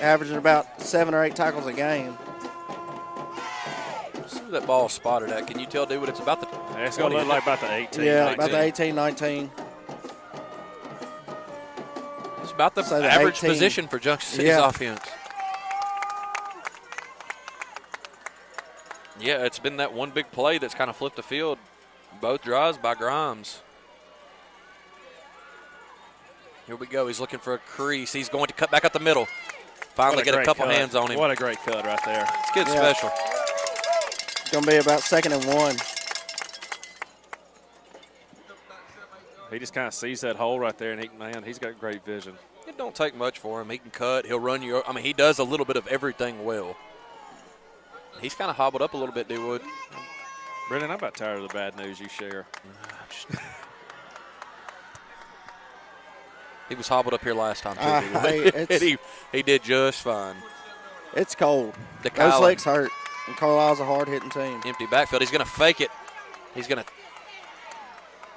averaging about 7 or 8 tackles a game. See where that ball spotted at. Can you tell, dude, what it's about the It's going to look like about the 18. Yeah, 19. about the 18, 19. It's about the So the average 18. position for Junction City's offense. Yeah, it's been that one big play that's kind of flipped the field. Both drives by Grimes. Here we go. He's looking for a crease. He's going to cut back up the middle. Finally get a couple hands on him. What a great cut right there. It's good special. It's going to be about 2nd and 1. He just kind of sees that hole right there, and he's got great vision. It don't take much for him. He can cut. He'll run you. I mean, he does a little bit of everything well. He's kind of hobbled up a little bit, D-Wood. Brendan, I'm about tired of the bad news you share. He was hobbled up here last time, too. He did just fine. It's cold. The Those legs hurt. And Carlisle's a hard-hitting team. Empty backfield. He's going to fake it. He's going to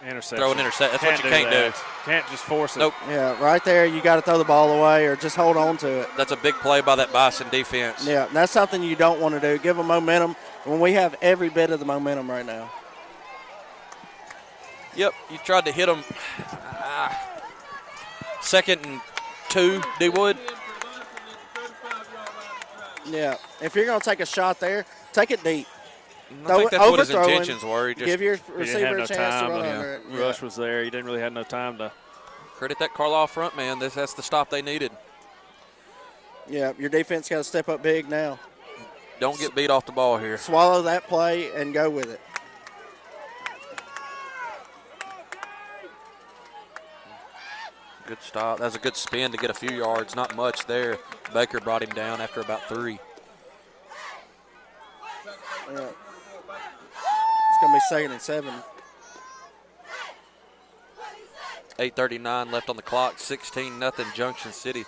interception. Throw an intercept. That's what you can't do. Can't just force it. Nope. Yeah, right there, you got to throw the ball away or just hold on to it. That's a big play by that Bison defense. Yeah, and that's something you don't want to do. Give them momentum when we have every bit of the momentum right now. Yep, you tried to hit them. 2nd and 2, D-Wood. Yeah, if you're going to take a shot there, take it deep. I think that's what his intentions were. He just give your receiver a chance to run under it. Rush was there. He didn't really have no time to. Credit that Carlisle front man. That's the stop they needed. Yeah, your defense got to step up big now. Don't get beat off the ball here. Swallow that play and go with it. Good stop. That was a good spin to get a few yards. Not much there. Baker brought him down after about 3. Yeah. It's going to be 2nd and 7. 8:39 left on the clock. 16-0 Junction City.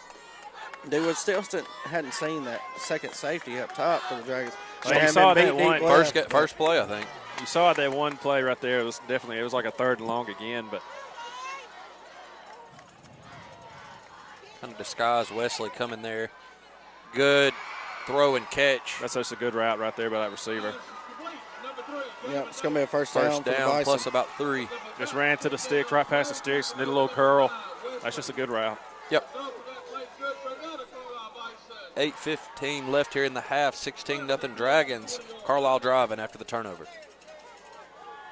Dude, still hadn't seen that second safety up top for the Dragons. Well, you saw that one first play, I think. You saw that one play right there. It was like a 3rd and long again, but kind of disguised Wesley coming there. Good throw and catch. That's just a good route right there by that receiver. Yeah, it's going to be a first down plus about 3. Just ran to the sticks, right past the sticks, did a little curl. That's just a good route. Yep. 8:15 left here in the half. 16-0 Dragons. Carlisle driving after the turnover.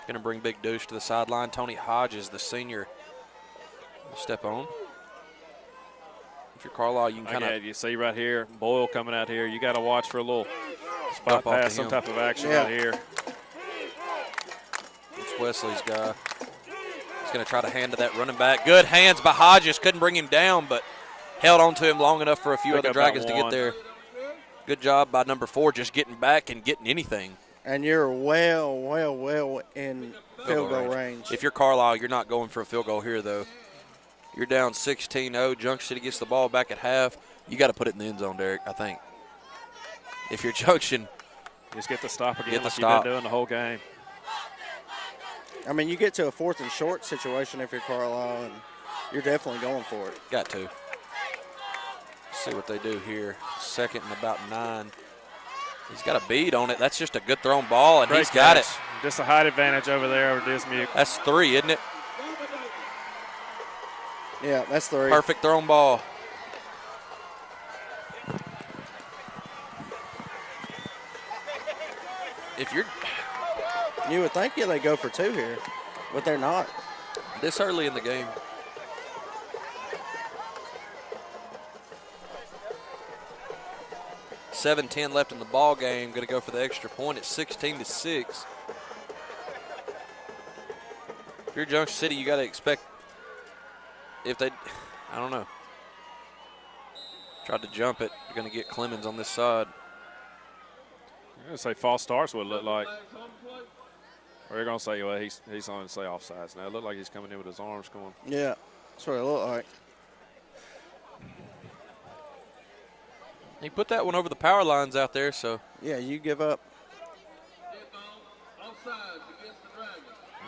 Going to bring Big Deuce to the sideline. Tony Hodges, the senior, will step on. If you're Carlisle, you can kind of. You see right here, Boyle coming out here. You got to watch for a little spot pass, some type of action right here. It's Wesley's guy. He's going to try to hand to that running back. Good hands by Hodges. Couldn't bring him down, but held on to him long enough for a few other Dragons to get there. Good job by number 4 just getting back and getting anything. And you're well in field goal range. If you're Carlisle, you're not going for a field goal here, though. You're down 16-0. Junction City gets the ball back at half. You got to put it in the end zone, Derek, I think. If you're Junction. Just get the stop again like you've been doing the whole game. I mean, you get to a 4th and short situation if you're Carlisle, and you're definitely going for it. Got to. See what they do here. 2nd and about 9. He's got a bead on it. That's just a good thrown ball, and he's got it. Just a height advantage over there over Dismuke. That's 3, isn't it? Yeah, that's 3. Perfect thrown ball. If you're, you would think they go for 2 here, but they're not. This early in the game. $7:10 left in the ball game. Going to go for the extra point. It's 16-6. If you're Junction City, you got to expect. If they, I don't know. Tried to jump it. You're going to get Clemens on this side. I'm going to say false starts what it looked like. Or you're going to say, well, he's going to say offsides. Now it looked like he's coming in with his arms going. Yeah, that's what it looked like. He put that one over the power lines out there, so. Yeah, you give up.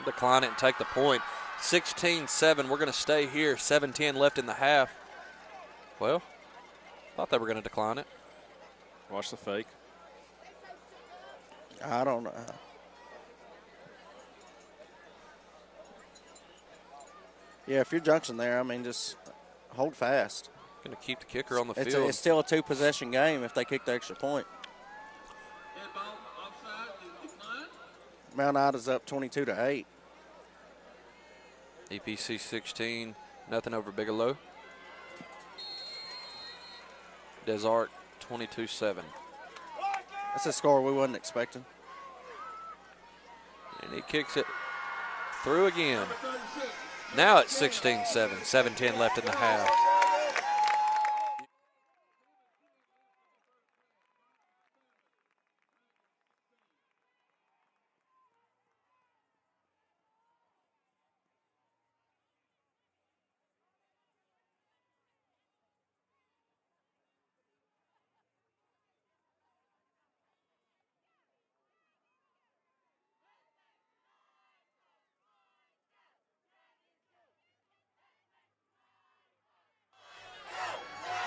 Decline it and take the point. 16-7. We're going to stay here. 7:10 left in the half. Well, thought they were going to decline it. Watch the fake. I don't know. Yeah, if you're Junction there, I mean, just hold fast. Going to keep the kicker on the field. It's still a 2-possession game if they kick the extra point. Mount Ida's up 22-8. EPC 16, nothing over Bigelow. Des Arc 22-7. That's a score we wasn't expecting. And he kicks it through again. Now it's 16-7, 7:10 left in the half.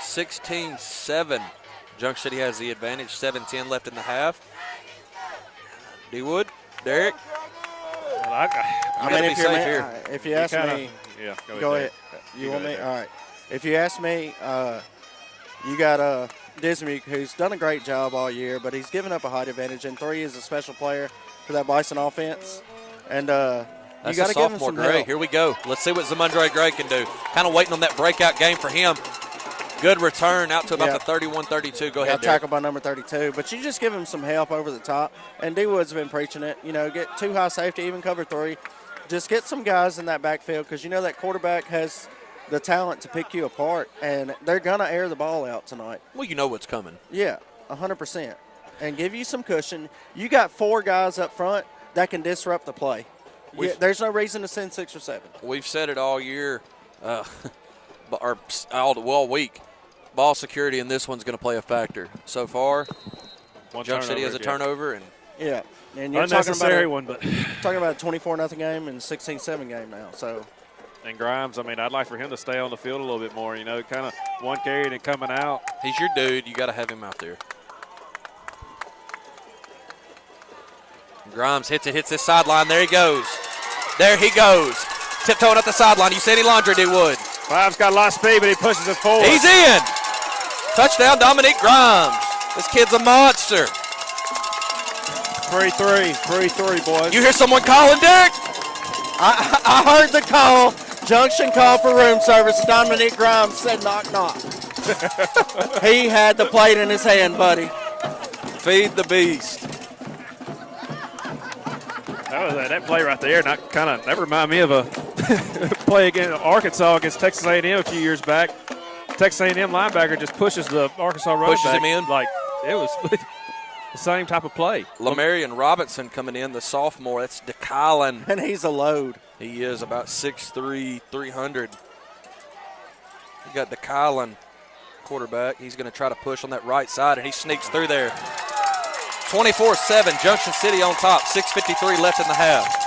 (16-7). Junction City has the advantage. 7:10 left in the half. D. Wood, Derek. Well, I mean, if you ask me, yeah, go ahead. You want me? All right. If you ask me, you got Dismuke, who's done a great job all year, but he's given up a height advantage, and 3 is a special player for that Bison offense. And you got to give him some Gray. help. Here we go. Let's see what Zamundre Gray can do. Kind of waiting on that breakout game for him. Good return out to about the 31-32. Go ahead, Derek. Tackle by number 32. But you just give him some help over the top. And D. Wood's been preaching it. You know, get 2 high safety, even cover 3. Just get some guys in that backfield because you know that quarterback has the talent to pick you apart, and they're going to air the ball out tonight. Well, you know what's coming. Yeah, 100%. And give you some cushion. You got 4 guys up front that can disrupt the play. There's no reason to send 6 or 7. We've said it all year, or all week. Ball security in this one's going to play a factor. So far, Junction City has a turnover. And yeah, and you're unnecessary one, but talking about a 24-0 game and 16-7 game now. So. And Grimes, I mean, I'd like for him to stay on the field a little bit more, you know, kind of one carry and coming out. He's your dude. You got to have him out there. Grimes hits this sideline. There he goes. There he goes. Tiptoeing up the sideline. You said he laundry, D. Wood. Five's got a lot of speed, but he pushes it forward. He's in. Touchdown, Dominique Grimes. This kid's a monster. 3-3, boys. You hear someone calling, Derek? I heard the call. Junction call for room service. Dominique Grimes said knock, knock. He had the plate in his hand, buddy. Feed the beast. That play right there, that reminded me of a play against Arkansas against Texas A&M a few years back. Texas A&M linebacker just pushes the Arkansas running back. Pushes him in. Like, it was the same type of play. Lamarion Robinson coming in, the sophomore. That's DeKylan. And he's a load. He is about 6'3", 300. You got DeKylan, quarterback. He's going to try to push on that right side, and he sneaks through there. 24-7, Junction City on top. 6:53 left in the half.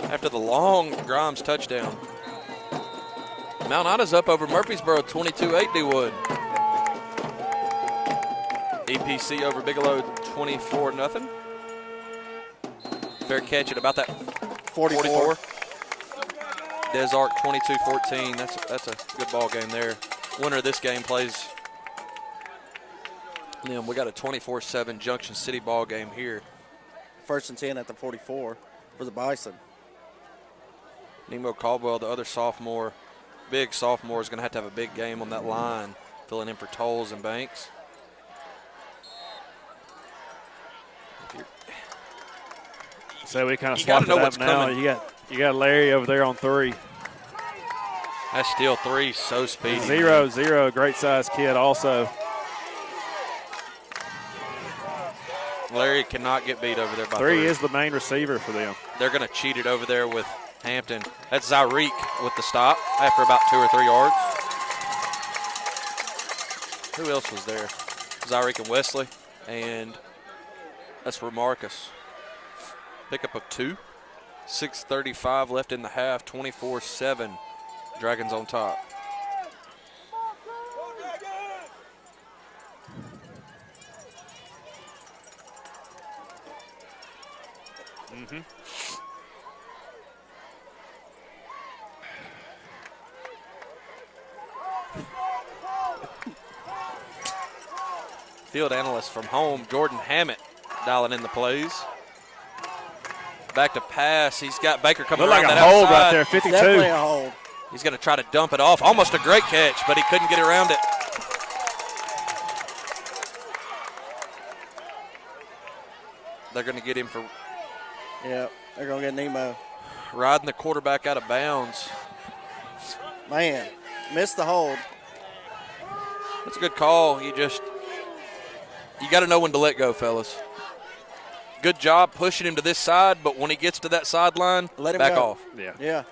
After the long Grimes touchdown. Mount Ida's up over Murfreesboro 22-8, D. Wood. EPC over Bigelow 24-0. Fair catch at about that 44. Des Arc 22-14. That's a good ball game there. Winner of this game plays. Then we got a 24-7 Junction City ball game here. 1st and 10 at the 44 for the Bison. Nemo Caldwell, the other sophomore, big sophomore, is going to have a big game on that line, filling in for Tolles and Banks. So we kind of You gotta swapped it know up what's now. coming. You got Larry over there on 3. That's still 3, so speedy. 0-0, great size kid also. Larry cannot get beat over there by 3 3. is the main receiver for them. They're going to cheat it over there with Hampton. That's Zyreek with the stop after about 2 or 3 yards. Who else was there? Zyreek and Wesley, and that's Remarcus. Pickup of 2. 6:35 left in the half, 24-7. Dragons on top. Field analyst from home, Jordan Hammett, dialing in the plays. Back to pass. He's got Baker coming Looked around like a that hold outside. right there, 52. Definitely a hold. He's going to try to dump it off. Almost a great catch, but he couldn't get around it. They're going to get him for Yeah, they're going to get Nemo. riding the quarterback out of bounds. Man, missed the hold. That's a good call. You got to know when to let go, fellas. Good job pushing him to this side, but when he gets to that sideline, Let him back go. off. Yeah. Yeah.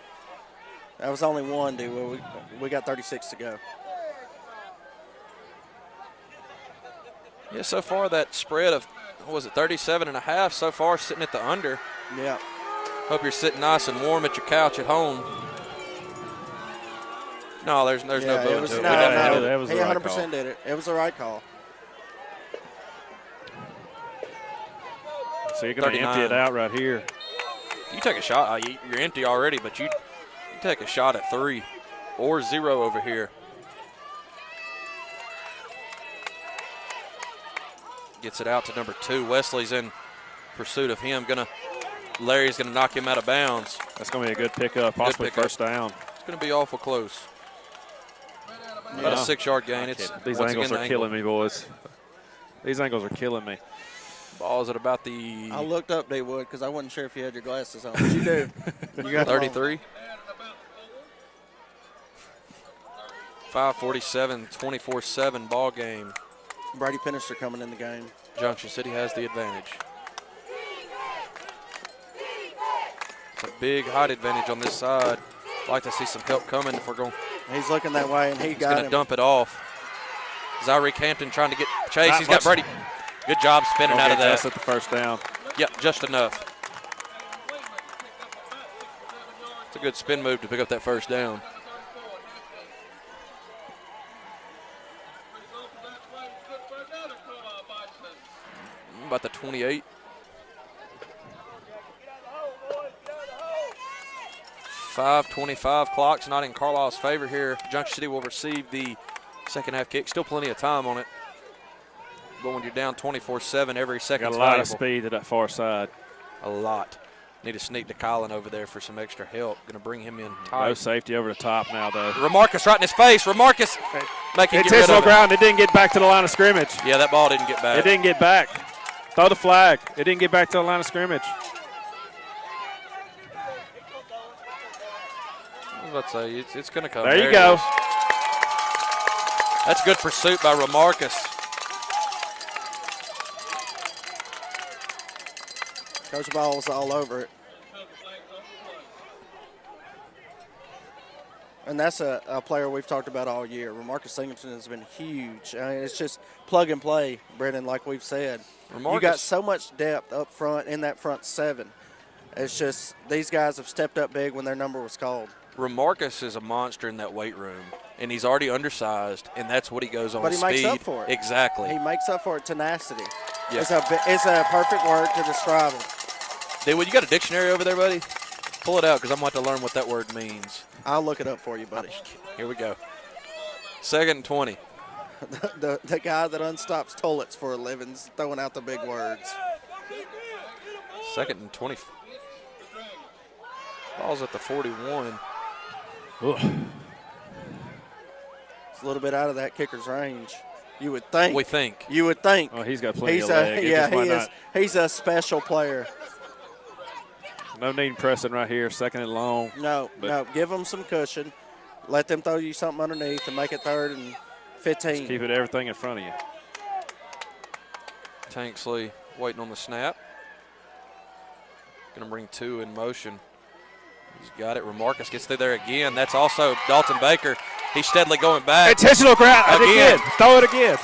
That was only one, dude. We got 36 to go. Yeah, so far that spread of, 37.5 so far, sitting at the under. Yeah. Hope you're sitting nice and warm at your couch at home. No, there's no Yeah, booing it was, to it. no, We didn't have have it. it. That was he the right 100% call. did it. It was the right call. So you're going to empty 39. it out right here. You take a shot. You're empty already, but you take a shot at 3 or 0 over here. Gets it out to number 2. Wesley's in pursuit of him. Larry's going to knock him out of bounds. That's going to be a good pickup, possibly pickup. first down. It's going to be awful close. About a 6-yard gain. It's These once angles again are the killing me, boys. These angles are killing me. Ball's at about the I looked up, D-Wood, because I wasn't sure if you had your glasses on. But you do. You got 33. 5:47, 24-7 ball game. Brady Pinnister coming in the game. Junction City has the advantage. It's a big height advantage on this side. Like to see some help coming if we're going. He's looking that way, and He's got going to him. dump it off. Zyreek Hampton trying to get Chase. Not He's got much. Brady. Good job spinning out of that. Just at the first down. Yep, just enough. It's a good spin move to pick up that first down. About the 28. .25 clock's not in Carlisle's favor here. Junction City will receive the second half kick. Still plenty of time on it. But when you're down 24-7, every second Got is a lot valuable. of speed to that far side. A lot. Need to sneak to Colin over there for some extra help. Going to bring him in No tight. safety over the top now, though. Remarcus right in his face. Remarcus making It's get rid his low of it. ground. It didn't get back to the line of scrimmage. Yeah, that ball didn't get back. It didn't get back. Throw the flag. It didn't get back to the line of scrimmage. I was about to say, it's going to come. There you it go. is. That's good pursuit by Remarcus. Coach Ball's all over it. And that's a player we've talked about all year. Remarcus Singleton has been huge. I mean, it's just plug and play, Brendan, like we've said. You got so much depth up front in that front 7. It's just these guys have stepped up big when their number was called. Remarcus is a monster in that weight room, and he's already undersized, and that's what he goes on. But he speed. makes up for it. Exactly. He makes up for it. Tenacity. Yeah. It's a perfect word to describe him. David, you got a dictionary over there, buddy? Pull it out because I'm going to have to learn what that word means. I'll look it up for you, buddy. Here we go. 2nd and 20. The guy that unstops toilets for a living's throwing out the big words. 2nd and 20. Ball's at the 41. Ugh. It's a little bit out of that kicker's range. You would think. We think. You would think. Oh, he's got plenty He's of leg. It yeah, just might he is. not- He's a special player. No need pressing right here, second and long. No. Give them some cushion. Let them throw you something underneath and make it 3rd and 15. Just keep it everything in front of you. Tanksley waiting on the snap. Going to bring 2 in motion. He's got it. Remarcus gets through there again. That's also Dalton Baker. He's steadily going back. Intentional grab. Again. Throw it again.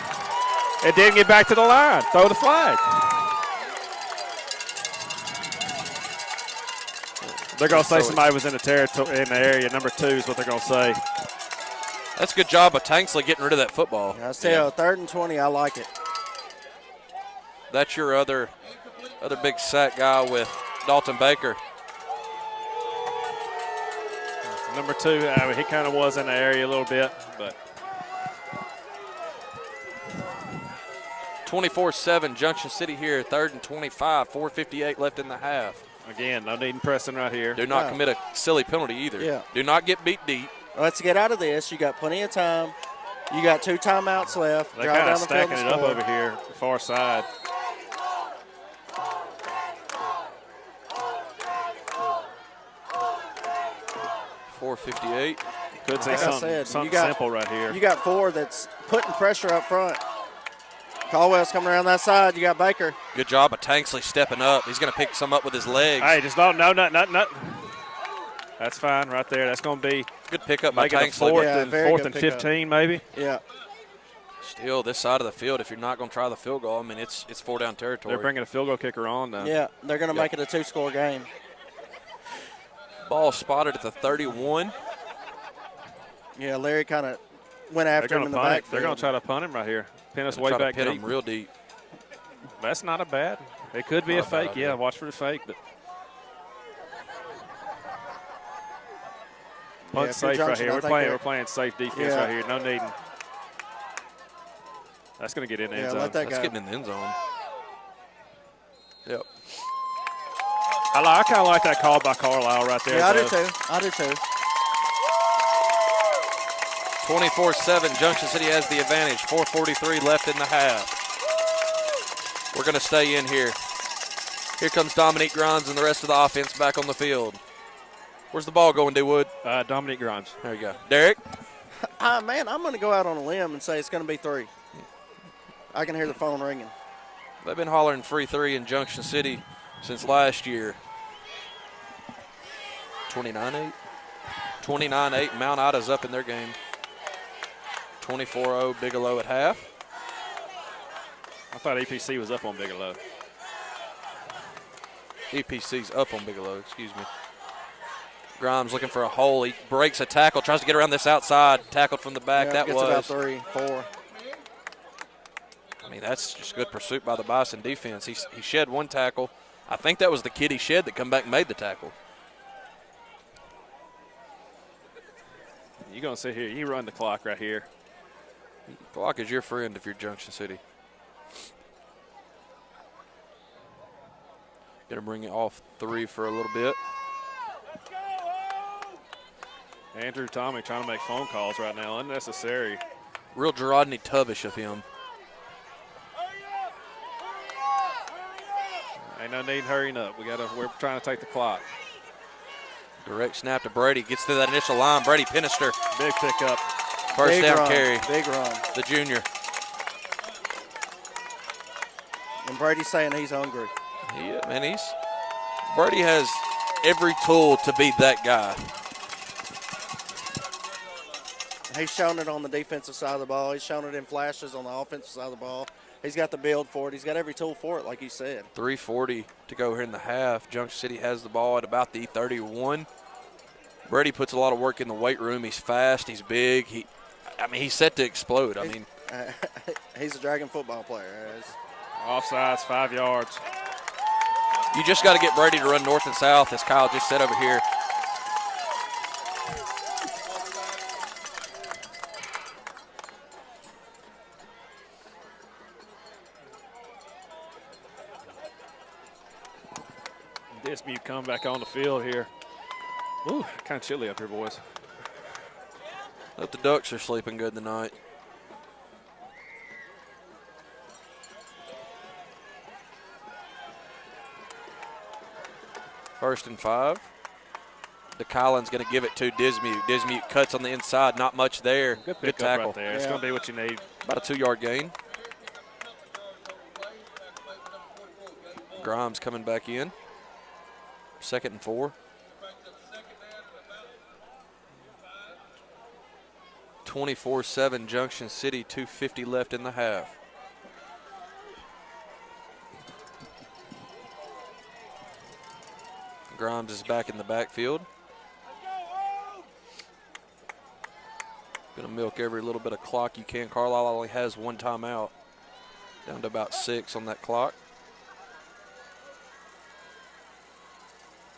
It didn't get back to the line. Throw the flag. They're going to say somebody was in the territory in the area. Number 2 is what they're going to say. That's a good job of Tanksley getting rid of that football. I tell you, 3rd and 20, I like it. That's your other big sack guy with Dalton Baker. Number 2, he kind of was in the area a little bit, but 24-7, Junction City here, 3rd and 25, 4:58 left in the half. again, no need in pressing right here. Do not commit a silly penalty either. Yeah. Do not get beat deep. Let's get out of this. You got plenty of time. You got 2 timeouts left. They're Drive kind down of the field stacking and it up score. over here, the far side. .458. Could say Like I something, said, something you got- simple right here. You got 4 that's putting pressure up front. Caldwell's coming around that side. You got Baker. Good job of Tanksley stepping up. He's going to pick some up with his legs. Hey, just no. That's fine right there. That's going to be Good pickup by make it a Tanksley. fourth, Yeah, and, very fourth good and pickup. 15 maybe. Yeah. Still, this side of the field, if you're not going to try the field goal, I mean, it's 4-down territory. They're bringing a field goal kicker on now. Yeah, they're going to Yep. make it a 2-score game. Ball spotted at the 31. Yeah, Larry kind of went after They're him going in to the punt it. backfield. They're going to try to punt him right here. Pin us way Try to back pin deep. him real deep. That's not a bad. It could be Not a a bad fake. idea. Yeah, watch for the fake. But punt if you're safe right Junction, here. I We're think playing. they're- We're playing safe defense Yeah. right here. No needing. That's going to get in the end Yeah, zone. let that That's go. getting in the end zone. Yep. I kind of like that call by Carlisle right there. Yeah, I do though. too. I do too. 24-7, Junction City has the advantage. 4:43 left in the half. We're going to stay in here. Here comes Dominique Grimes and the rest of the offense back on the field. Where's the ball going, D-Wood? Dominique Grimes. There you go. Derek? Man, I'm going to go out on a limb and say it's going to be 3. I can hear the phone ringing. They've been hollering free 3 in Junction City since last year. 29-8? 29-8. Mount Ida's up in their game. 24-0 Bigelow at half. I thought APC was up on Bigelow. EPC's up on Bigelow, excuse me. Grimes looking for a hole. He breaks a tackle, tries to get around this outside. Tackled from the back. Yeah, That gets about was. 3, 4. I mean, that's just good pursuit by the Bison defense. He shed one tackle. I think that was the kid he shed that come back and made the tackle. You're going to sit here. You run the clock right here. Clock is your friend if you're Junction City. Going to bring it off 3 for a little bit. Andrew Tommy trying to make phone calls right now. Unnecessary. Real Rodney Tubish of him. Ain't no need hurrying up. We're trying to take the clock. Direct snap to Brady. Gets through that initial line. Brady Pinnister. Big pickup. First Big down run. carry. Big run. The junior. And Brady's saying he's hungry. Yeah, man, Brady has every tool to be that guy. He's shown it on the defensive side of the ball. He's shown it in flashes on the offensive side of the ball. He's got the build for it. He's got every tool for it, like you said. 3:40 to go here in the half. Junction City has the ball at about the 31. Brady puts a lot of work in the weight room. He's fast. He's big. He's set to explode. I mean, He's a Dragon football player. Offsides, 5 yards. you just got to get Brady to run north and south, as Kyle just said over here. Dismute come back on the field here. Ooh, kind of chilly up here, boys. Hope the Ducks are sleeping good tonight. 1st and 5. DeKylan's going to give it to Dismute. Dismute cuts on the inside, not much there. Good tackle. right there. It's going to be what you need. About a 2-yard gain. Grimes coming back in. 2nd and 4. 24-7 Junction City, 2:50 left in the half. Grimes is back in the backfield. Going to milk every little bit of clock you can. Carlisle only has 1 timeout. Down to about 6 on that clock.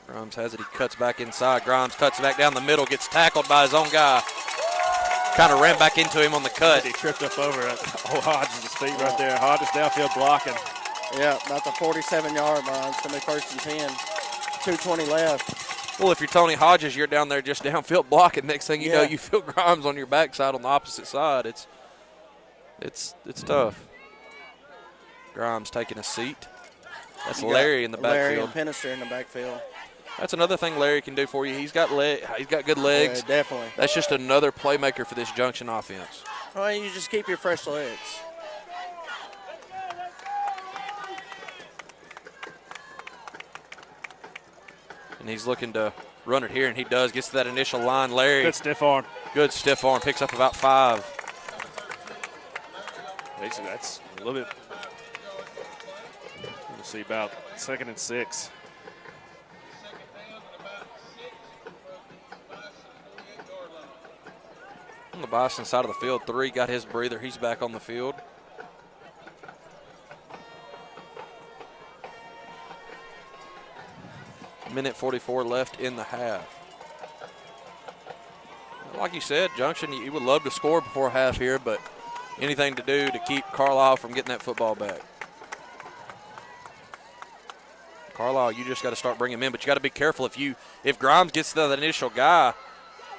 Grimes has it. He cuts back inside. Grimes cuts back down the middle, gets tackled by his own guy. Kind of ran back into him on the cut. He tripped up over it. Oh, Hodges' feet right there. Hodges downfield blocking. Yeah, about the 47-yard line. It's going to be 1st and 10. 2:20 left. Well, if you're Tony Hodges, you're down there just downfield blocking. Next thing you know, you feel Grimes on your backside on the opposite side. It's tough. Grimes taking a seat. That's Larry in the backfield. Larry and Penister in the backfield. That's another thing Larry can do for you. He's got good legs. Yeah, definitely. That's just another playmaker for this Junction offense. Well, you just keep your fresh legs. And he's looking to run it here, and he does. Gets to that initial line. Larry. Good stiff arm. Good stiff arm. Picks up about 5. Basically, that's a little bit. We'll see about 2nd and 6. On the Boston side of the field, 3 got his breather. He's back on the field. Minute 44 left in the half. Like you said, Junction, you would love to score before half here, but anything to do to keep Carlisle from getting that football back. Carlisle, you just got to start bringing him in, but you got to be careful if Grimes gets to that initial guy.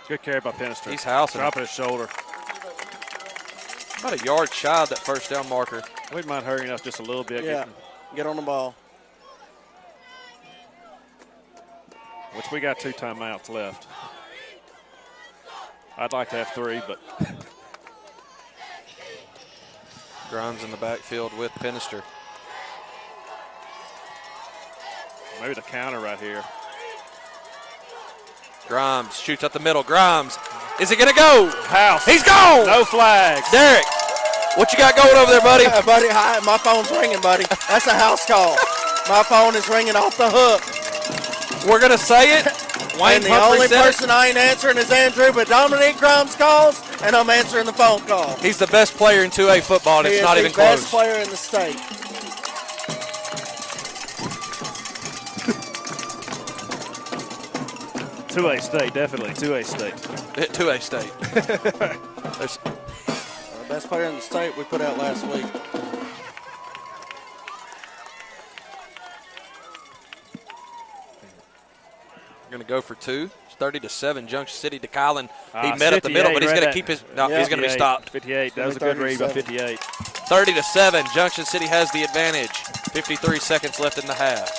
Good carry by Penister. He's housing. Dropping his shoulder. About a yard shy of that 1st down marker. Wouldn't mind hurrying up just a little bit. Yeah, get on the ball. Which we got 2 timeouts left. I'd like to have 3, but. Grimes in the backfield with Penister. Maybe the counter right here. Grimes shoots up the middle. Grimes, is he going to go? House. He's gone. No flags. Derek, what you got going over there, buddy? Buddy, hi, my phone's ringing, buddy. That's a house call. My phone is ringing off the hook. We're going to say it. Wayne And the Humphrey only said person I ain't answering is Andrew, but Dominique Grimes calls, and I'm answering the phone call. He's the best player in 2A football, and He it's is not the even best close. player in the state. Two A state, definitely. 2A state. 2A state. There's The best player in the state we put out last week. going to go for 2. It's 30-7, Junction City. DeKylan, he It's met up the middle, but he's going to right keep his. at- No, Yeah. he's going to be stopped. 58. That was a good read by 58. 30-7, Junction City has the advantage. 53 seconds left in the half.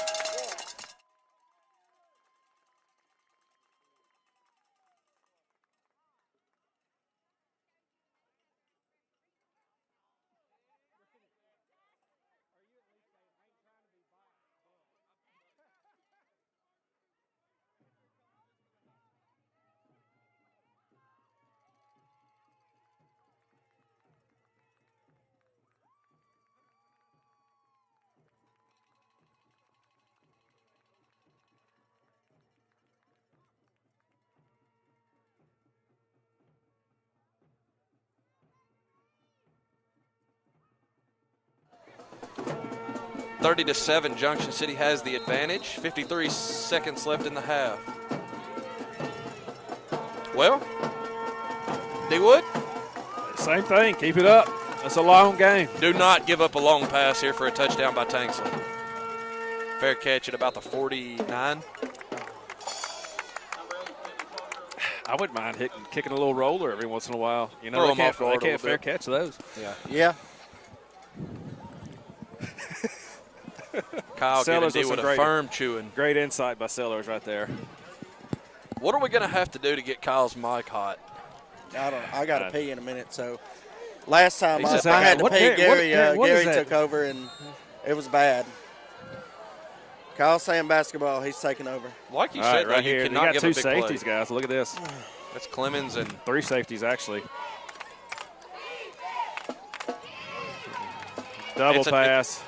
(30-7), Junction City has the advantage. 53 seconds left in the half. Well, D-Wood, Same thing. Keep it up. It's a long game. do not give up a long pass here for a touchdown by Tanksley. Fair catch at about the 49. I wouldn't mind kicking a little roller every once in a while. You know, Throw they 'em off can't, guard they a can't little fair catch those. Yeah. Yeah. Kyle Sellers getting with with some a firm chewing. Great insight by Sellers right there. What are we going to have to do to get Kyle's mic hot? I don't know. I got to pee in a minute. So last time He I said, had to pee, Gary is that? took over, and it was bad. Kyle's saying basketball. He's taking over. Like you All said, right, though, you here. cannot They give got a two big safeties, play. guys. Look at this. That's Clemens and 3 safeties, actually. Double pass.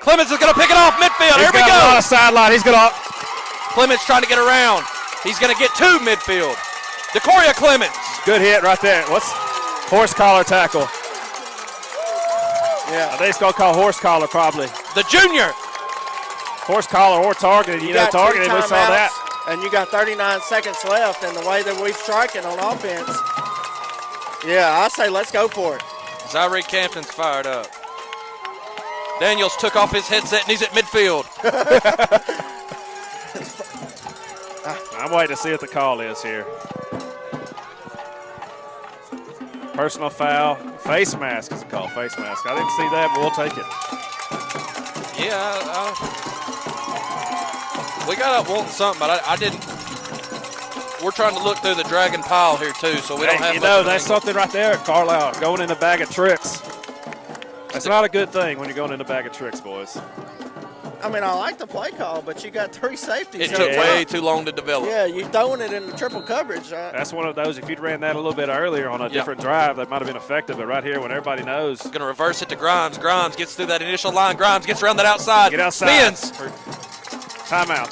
Clemens is going to pick it off midfield. Here we He's got a lot go. of sideline. He's going to. Clemens trying to get around. He's going to get to midfield. DeCoria Clemens. Good hit right there. What's horse collar tackle? Yeah. I think it's going to call horse collar probably. The junior. Horse collar or targeted. You know, got targeted. two We saw timeouts, that. and you got 39 seconds left, and the way that we're striking on offense, yeah, I say let's go for it. Zyree Campton's fired up. Daniels took off his headset, and he's at midfield. I'm waiting to see what the call is here. Personal foul. Face mask is called. Face mask. I didn't see that, but we'll take it. Yeah, we got up wanting something, but I didn't. We're trying to look through the dragon pile here, too, so we don't have You much know, of an that's angle. something right there at Carlisle, going in a bag of tricks. That's not a good thing when you're going in a bag of tricks, boys. I mean, I like the play call, but you got 3 safeties. It took Yeah. way too long to develop. Yeah, you throwing it in the triple coverage. That's one of those, if you'd ran that a little bit earlier on a different drive, that might have been effective. But right here, when everybody knows. Going to reverse it to Grimes. Grimes gets through that initial line. Grimes gets around that outside. Get outside. Spins. Timeout.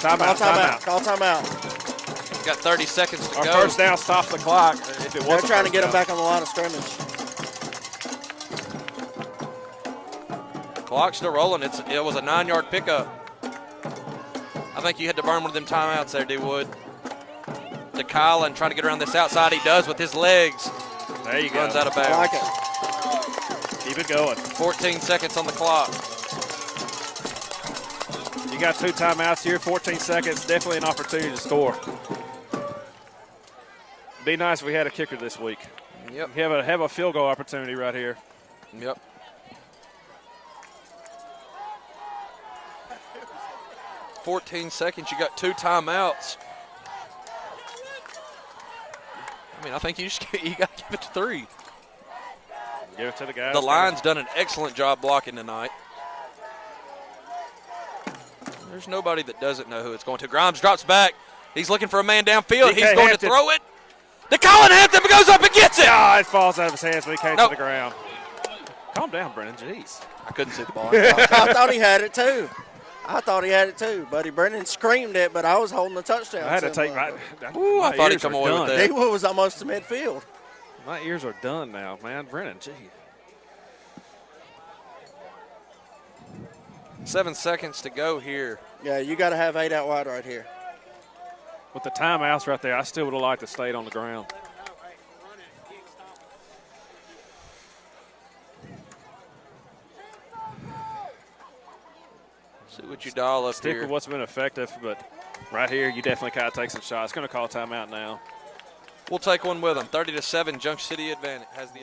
Call timeout. Got 30 seconds to Our go. first down stops the clock. If it They're wasn't trying to first get him down. back on the line of scrimmage. Clock still rolling. It was a 9-yard pickup. I think you had to burn one of them timeouts there, D. Wood. To Kyle and trying to get around this outside. He does with his legs. There you go. Runs out of I bounds. like it. Keep it going. 14 seconds on the clock. You got 2 timeouts here, 14 seconds. Definitely an opportunity to score. Be nice if we had a kicker this week. Yep. Have a field goal opportunity right here. Yep. "14 seconds. You got 2 timeouts." I mean, I think you got to give it to 3. Give it to the guys. The line's done an excellent job blocking tonight. There's nobody that doesn't know who it's going to. Grimes drops back. He's looking for a man downfield. He's going to throw it. The Colin Hampton goes up and gets it. Ah, it falls out of his hands, but he came to the ground. Calm down, Brennan. Jeez. I couldn't see the ball. I thought he had it too. Buddy Brennan screamed it, but I was holding the touchdown. I had to take my. Ooh, I thought he'd come away with that. He was almost to midfield. My ears are done now, man. Brennan, gee. 7 seconds to go here. Yeah, you got to have 8 out wide right here. With the timeouts right there, I still would have liked to stay on the ground. See what you dial up Stick here. with what's been effective, but right here, you definitely got to take some shots. Going to call a timeout now. We'll take one with them. 30-7, Junction City advantage has the.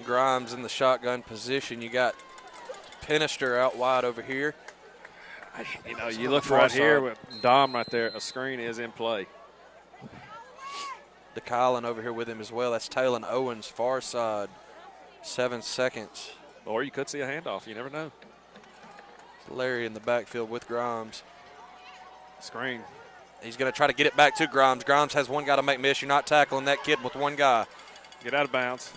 Grimes in the shotgun position. You got Penister out wide over here. You know, you look right here with Dom right there. A screen is in play. DeKylan over here with him as well. That's Talon Owens, far side. 7 seconds. Or you could see a handoff. You never know. Larry in the backfield with Grimes. Screen. He's going to try to get it back to Grimes. Grimes has one guy to make miss. You're not tackling that kid with one guy. Get out of bounds.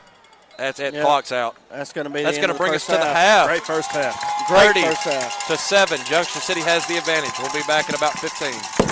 That's it. Yep. Clock's out. That's going to be. That's going to bring us to the half. Great first half. Great 30 first half. to 7. Junction City has the advantage. We'll be back in about 15.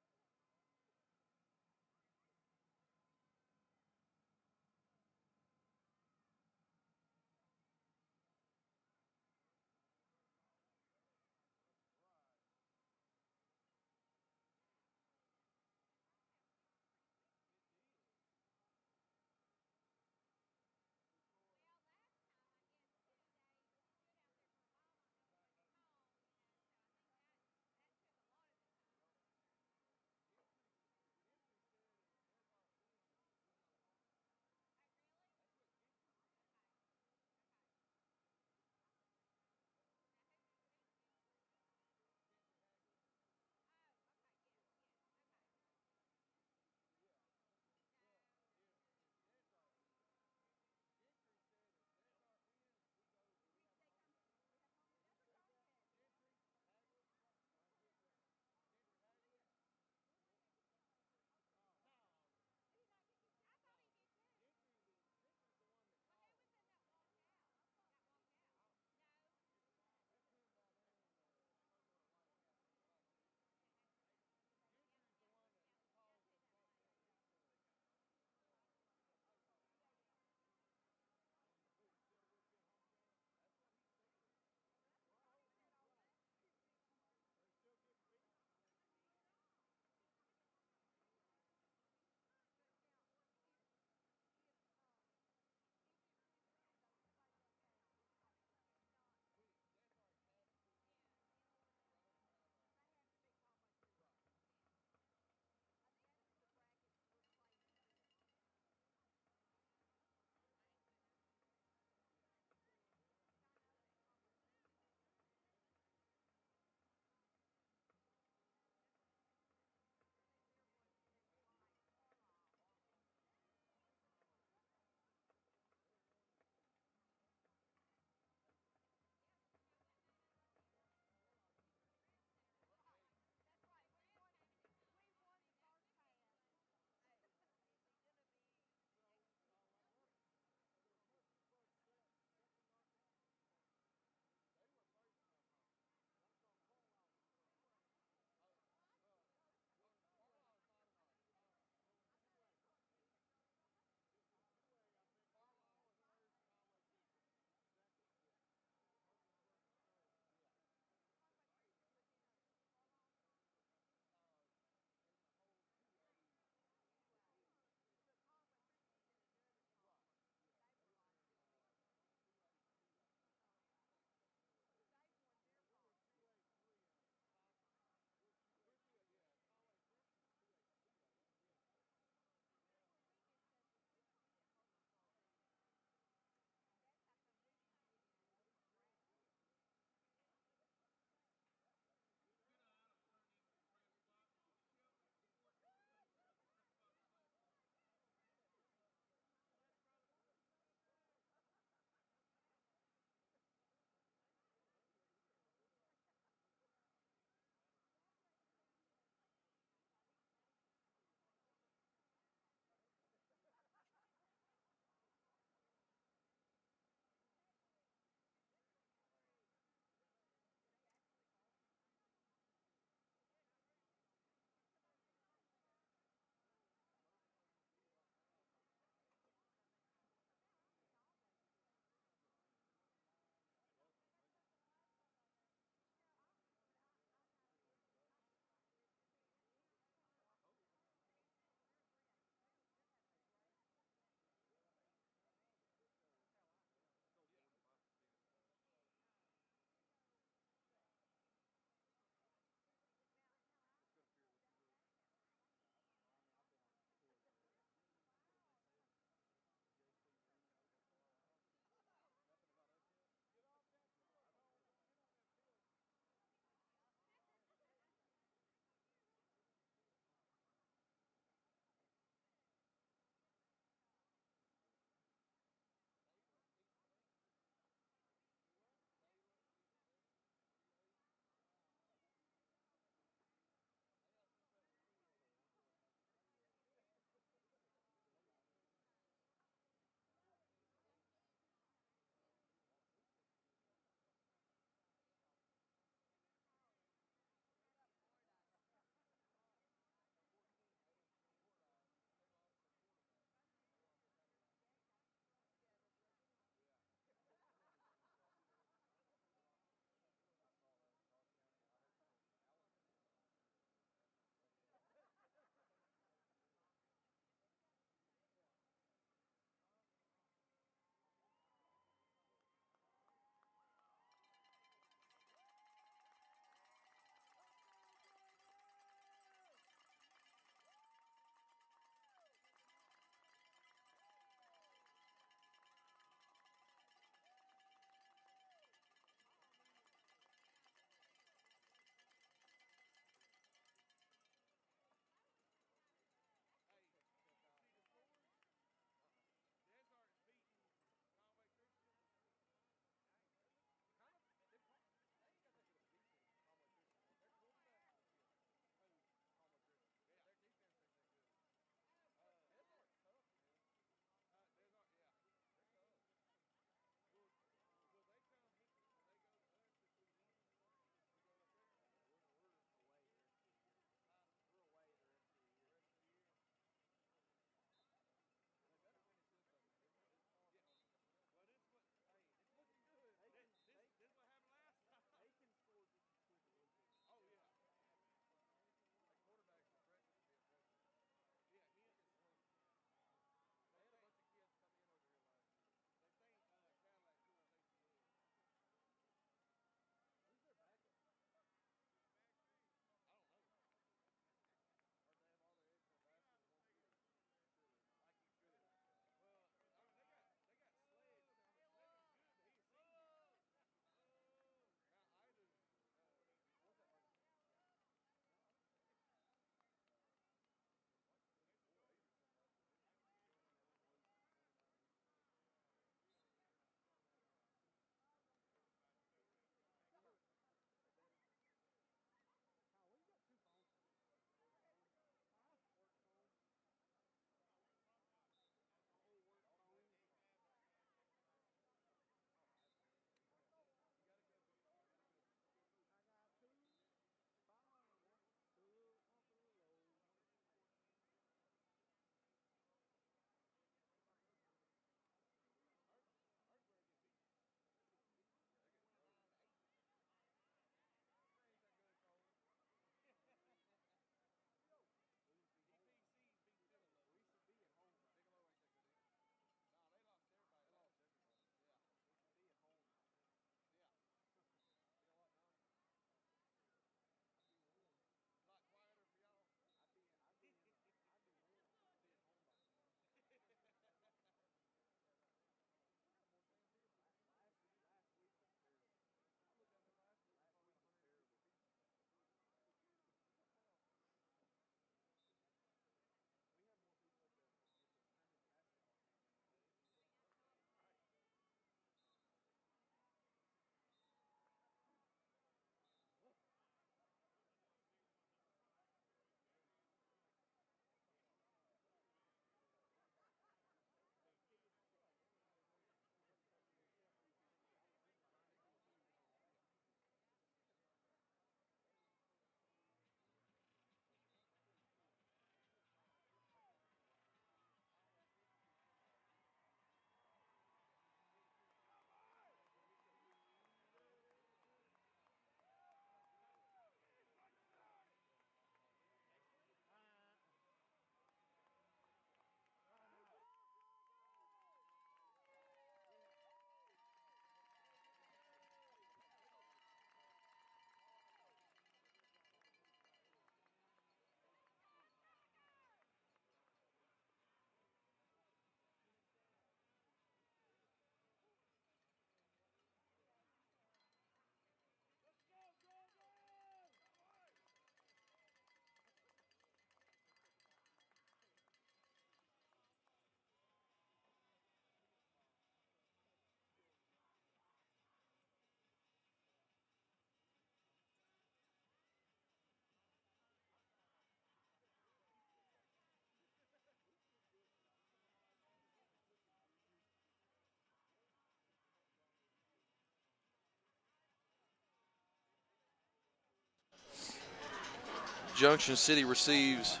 Junction City receives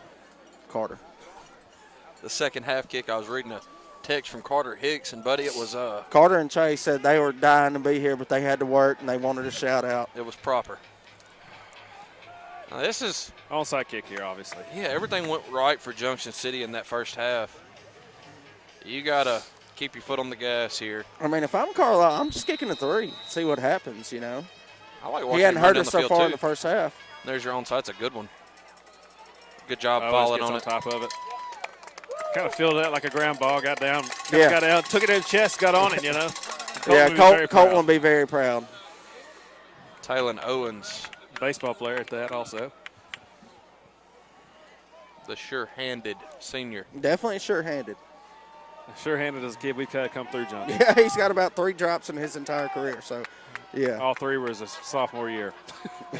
Carter. the second half kick. I was reading a text from Carter Hicks, and buddy, it was Carter and Chase said they were dying to be here, but they had to work, and they wanted to shout out. it was proper. Now this is Onside kick here, obviously. yeah, everything went right for Junction City in that first half. You gotta keep your foot on the gas here. I mean, if I'm Carlisle, I'm just kicking a 3, see what happens, you know. I like watching He hadn't him run hurt down us the so field far too. in the first half. There's your onside. It's a good one. Good job Always following gets on on it. top of it. Kind of filled that like a ground ball, got down, Yeah. got out, took it in the chest, got on it, you know. Yeah, Colt will be very proud. Taylon Owens, Baseball player at that also. the sure-handed senior. Definitely sure-handed. Sure-handed as a kid, we've had to come through, John. Yeah, he's got about 3 drops in his entire career, so, yeah. All 3 were his sophomore year.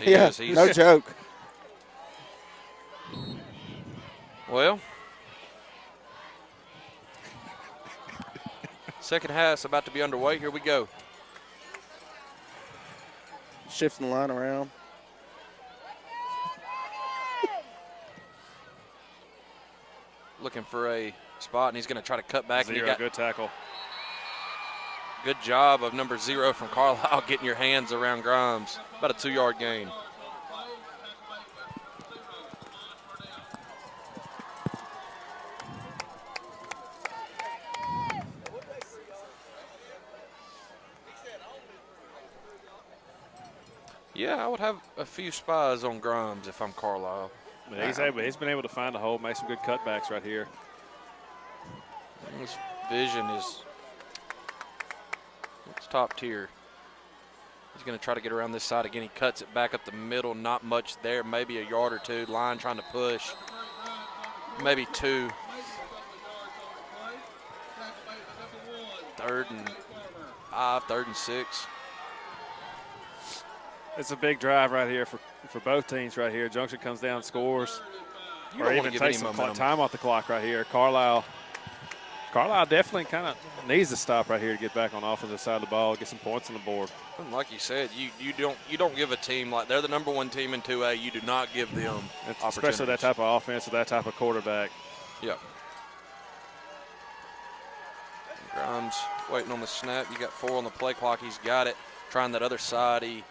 He Yeah, is. He's, no joke. well, second half's about to be underway. Here we go. Shifting the line around. Looking for a spot, and he's going to try to cut back. And he Zero, got good tackle. good job of number 0 from Carlisle getting your hands around Grimes. About a 2-yard gain. Yeah, I would have a few spies on Grimes if I'm Carlisle. But he's been able to find a hole, make some good cutbacks right here. His vision is it's top tier. He's going to try to get around this side again. He cuts it back up the middle. Not much there. Maybe a yard or 2. Line trying to push. Maybe 2. 3rd and 5, 3rd and 6. It's a big drive right here for both teams right here. Junction comes down, scores, You or don't even wanna give takes any some momentum. time off the clock right here. Carlisle definitely kind of needs to stop right here to get back on the offensive side of the ball, get some points on the board. And like you said, you don't give a team like they're the number 1 team in 2A. You do not give them Especially that type of offense with that type of quarterback. Yeah. Grimes waiting on the snap. You got 4 on the play clock. He's got it. Trying that other side. He's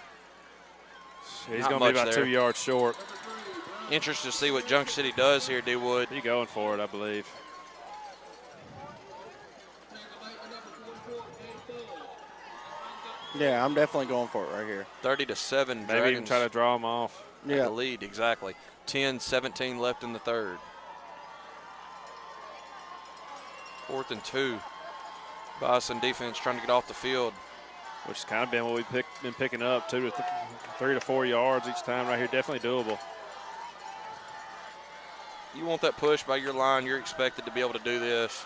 Not going to be much about there. 2 yards short. Interested to see what Junction City does here, D. Wood. He's going for it, I believe. Yeah, I'm definitely going for it right here. 30-7. Maybe Dragons even try to draw him off. at Yeah. the lead, exactly. 10-17 left in the 3rd. 4th and 2. Boston defense trying to get off the field. Which has kind of been what we've been picking up, 3 to 4 yards each time right here. Definitely doable. You want that push by your line. You're expected to be able to do this.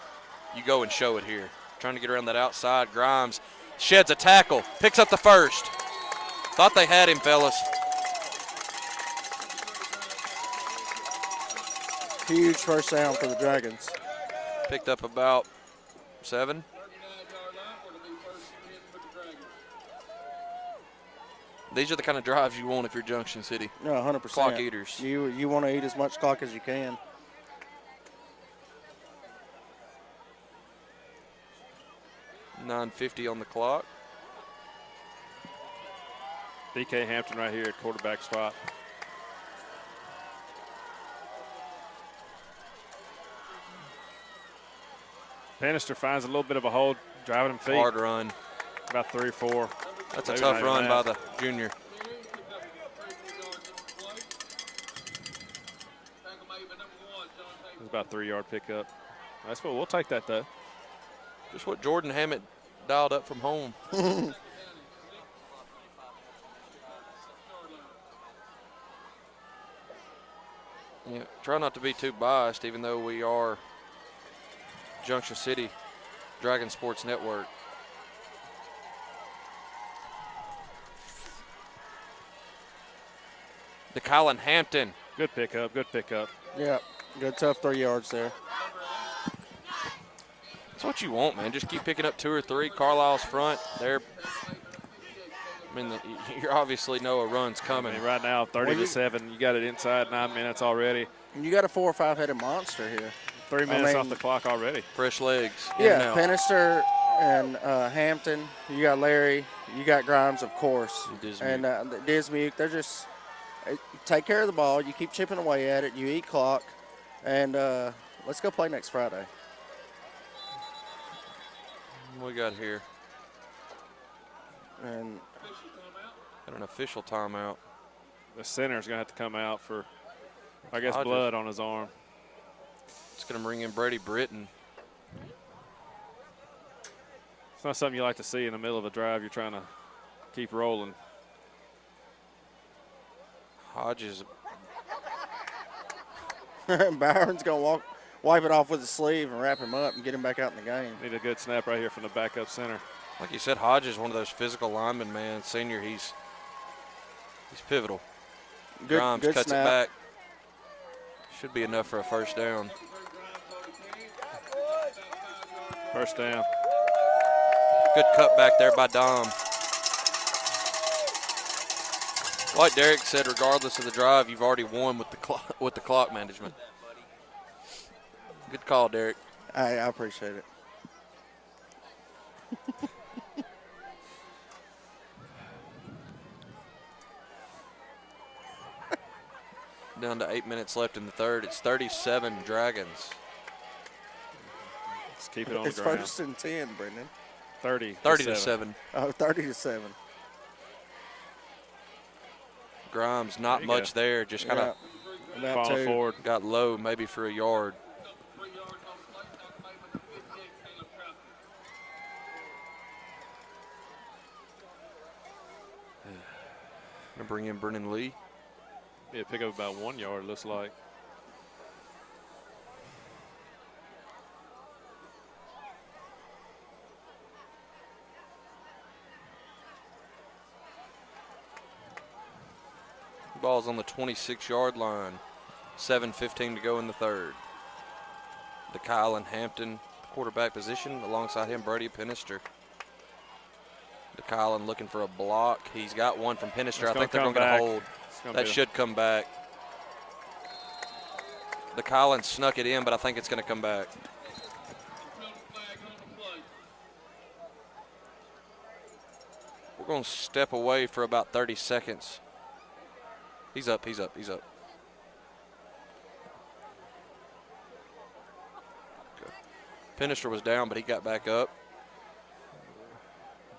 You go and show it here. Trying to get around that outside. Grimes sheds a tackle. Picks up the 1st. Thought they had him, fellas. Huge first down for the Dragons. Picked up about 7. These are the kind of drives you want if you're Junction City. No, 100%. Clock eaters. You want to eat as much clock as you can. $9:50 on the clock. BK Hampton right here at quarterback spot. Penister finds a little bit of a hole, driving him feet. Hard run. About 3 or 4. That's a Maybe tough not even run by that. the junior. It was about a 3-yard pickup. That's what we'll take that though. Just what Jordan Hammett dialed up from home. Yeah, try not to be too biased, even though we are Junction City Dragon Sports Network. DeKylan Hampton. Good pickup, good pickup. Yeah, good tough 3 yards there. That's what you want, man. Just keep picking up 2 or 3. Carlisle's front. They're I mean, you obviously know a run's coming. I mean, right now, 30-7. You got it inside 9 minutes already. And you got a 4 or 5 headed monster here. 3 minutes off the clock already. Fresh legs. Yeah, Penister and Hampton. You got Larry. You got Grimes, of course. And Dismuke. They're just take care of the ball. You keep chipping away at it. You eat clock. And let's go play next Friday. What we got here? And got an official timeout. The center's going to have to come out for, I guess, Hodges. blood on his arm. It's going to bring in Brady Britton. It's not something you like to see in the middle of a drive. You're trying to keep rolling. Hodges. Byron's going to wipe it off with his sleeve and wrap him up and get him back out in the game. Need a good snap right here from the backup center. Like you said, Hodges, one of those physical linemen, man. Senior, he's pivotal. Grimes good cuts snap. it back. Should be enough for a first down. First down. Good cut back there by Dom. Like Derek said, regardless of the drive, you've already won with the clock management. Good call, Derek. I appreciate it. Down to 8 minutes left in the third. It's 37 Dragons. Let's keep it on It's the ground. first and 10, Brendan. 30 to 7. Oh, 30-7. Grimes, not much there. Just kind of falling forward. Got low, maybe for a yard. Gonna bring in Brennan Lee. Yeah, pick up about 1 yard, looks like. Ball's on the 26-yard line. 7:15 to go in the third. Carlisle and Hampton, quarterback position. Alongside him, Brady Penister. Carlisle looking for a block. He's got one from Penister. I think they're going to hold. That should come back. Carlisle snuck it in, but I think it's going to come back. We're going to step away for about 30 seconds. He's up. Okay. Penister was down, but he got back up.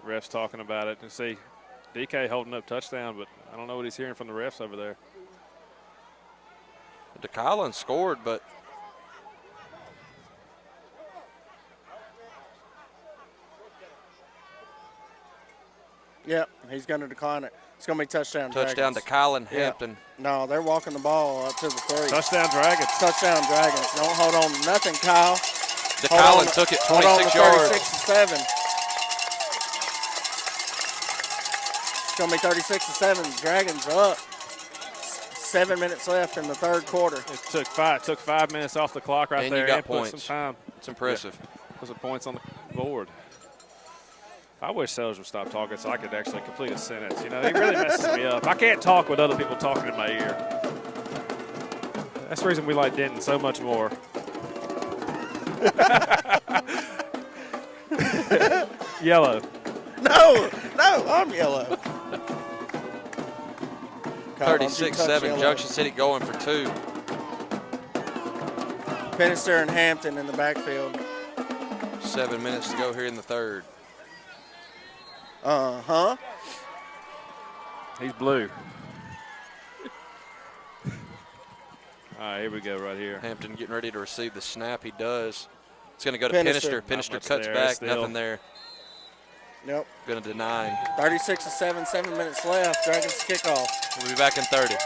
Refs talking about it. And see, DK holding up touchdown, but I don't know what he's hearing from the refs over there. Carlisle scored, but Yep, he's going to decline it. It's going to be touchdown. touchdown Dragons. to Carlisle Hampton. No, they're walking the ball up to the 3. Touchdown Dragons. Touchdown Dragons. Don't hold on to nothing, Kyle. Carlisle took it 26 yards. 36-7. It's going to be 36-7. Dragons are up. 7 minutes left in the third quarter. It took 5 minutes off the clock right And there. you got and points. Put some time. It's impressive. Put some points on the board. I wish sellers would stop talking so I could actually complete a sentence. You know, it really messes me up. I can't talk with other people talking in my ear. That's the reason we like Denton so much more. Yellow. No, I'm yellow. 36-7, Junction City going for 2. Penister and Hampton in the backfield. 7 minutes to go here in the third. Uh-huh. He's blue. All right, here we go right here. Hampton getting ready to receive the snap. He does. It's going to go to Penister. Penister cuts back. Still. Nothing there. Nope. Going to deny. 36-7, 7 minutes left. Dragons kickoff. We'll be back in 30.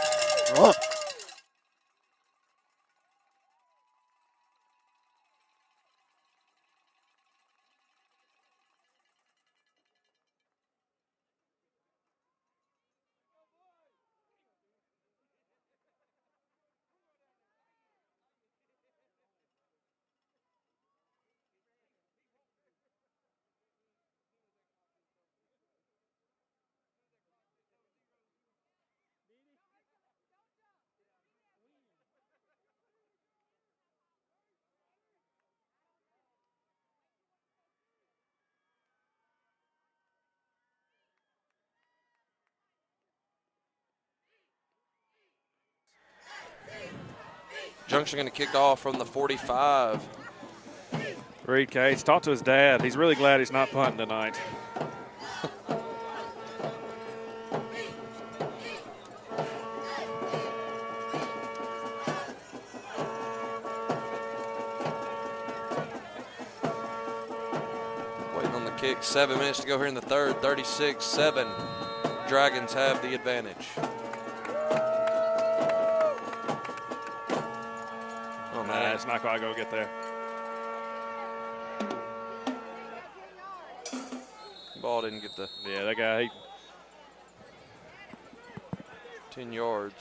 Junction going to kick off from the 45. Reed Cates talked to his dad. He's really glad he's not punting tonight. Waiting on the kick. 7 minutes to go here in the third. 36-7. Dragons have the advantage. Oh, man. It's not quite going to get there. Ball didn't get the Yeah, that guy, 10 yards.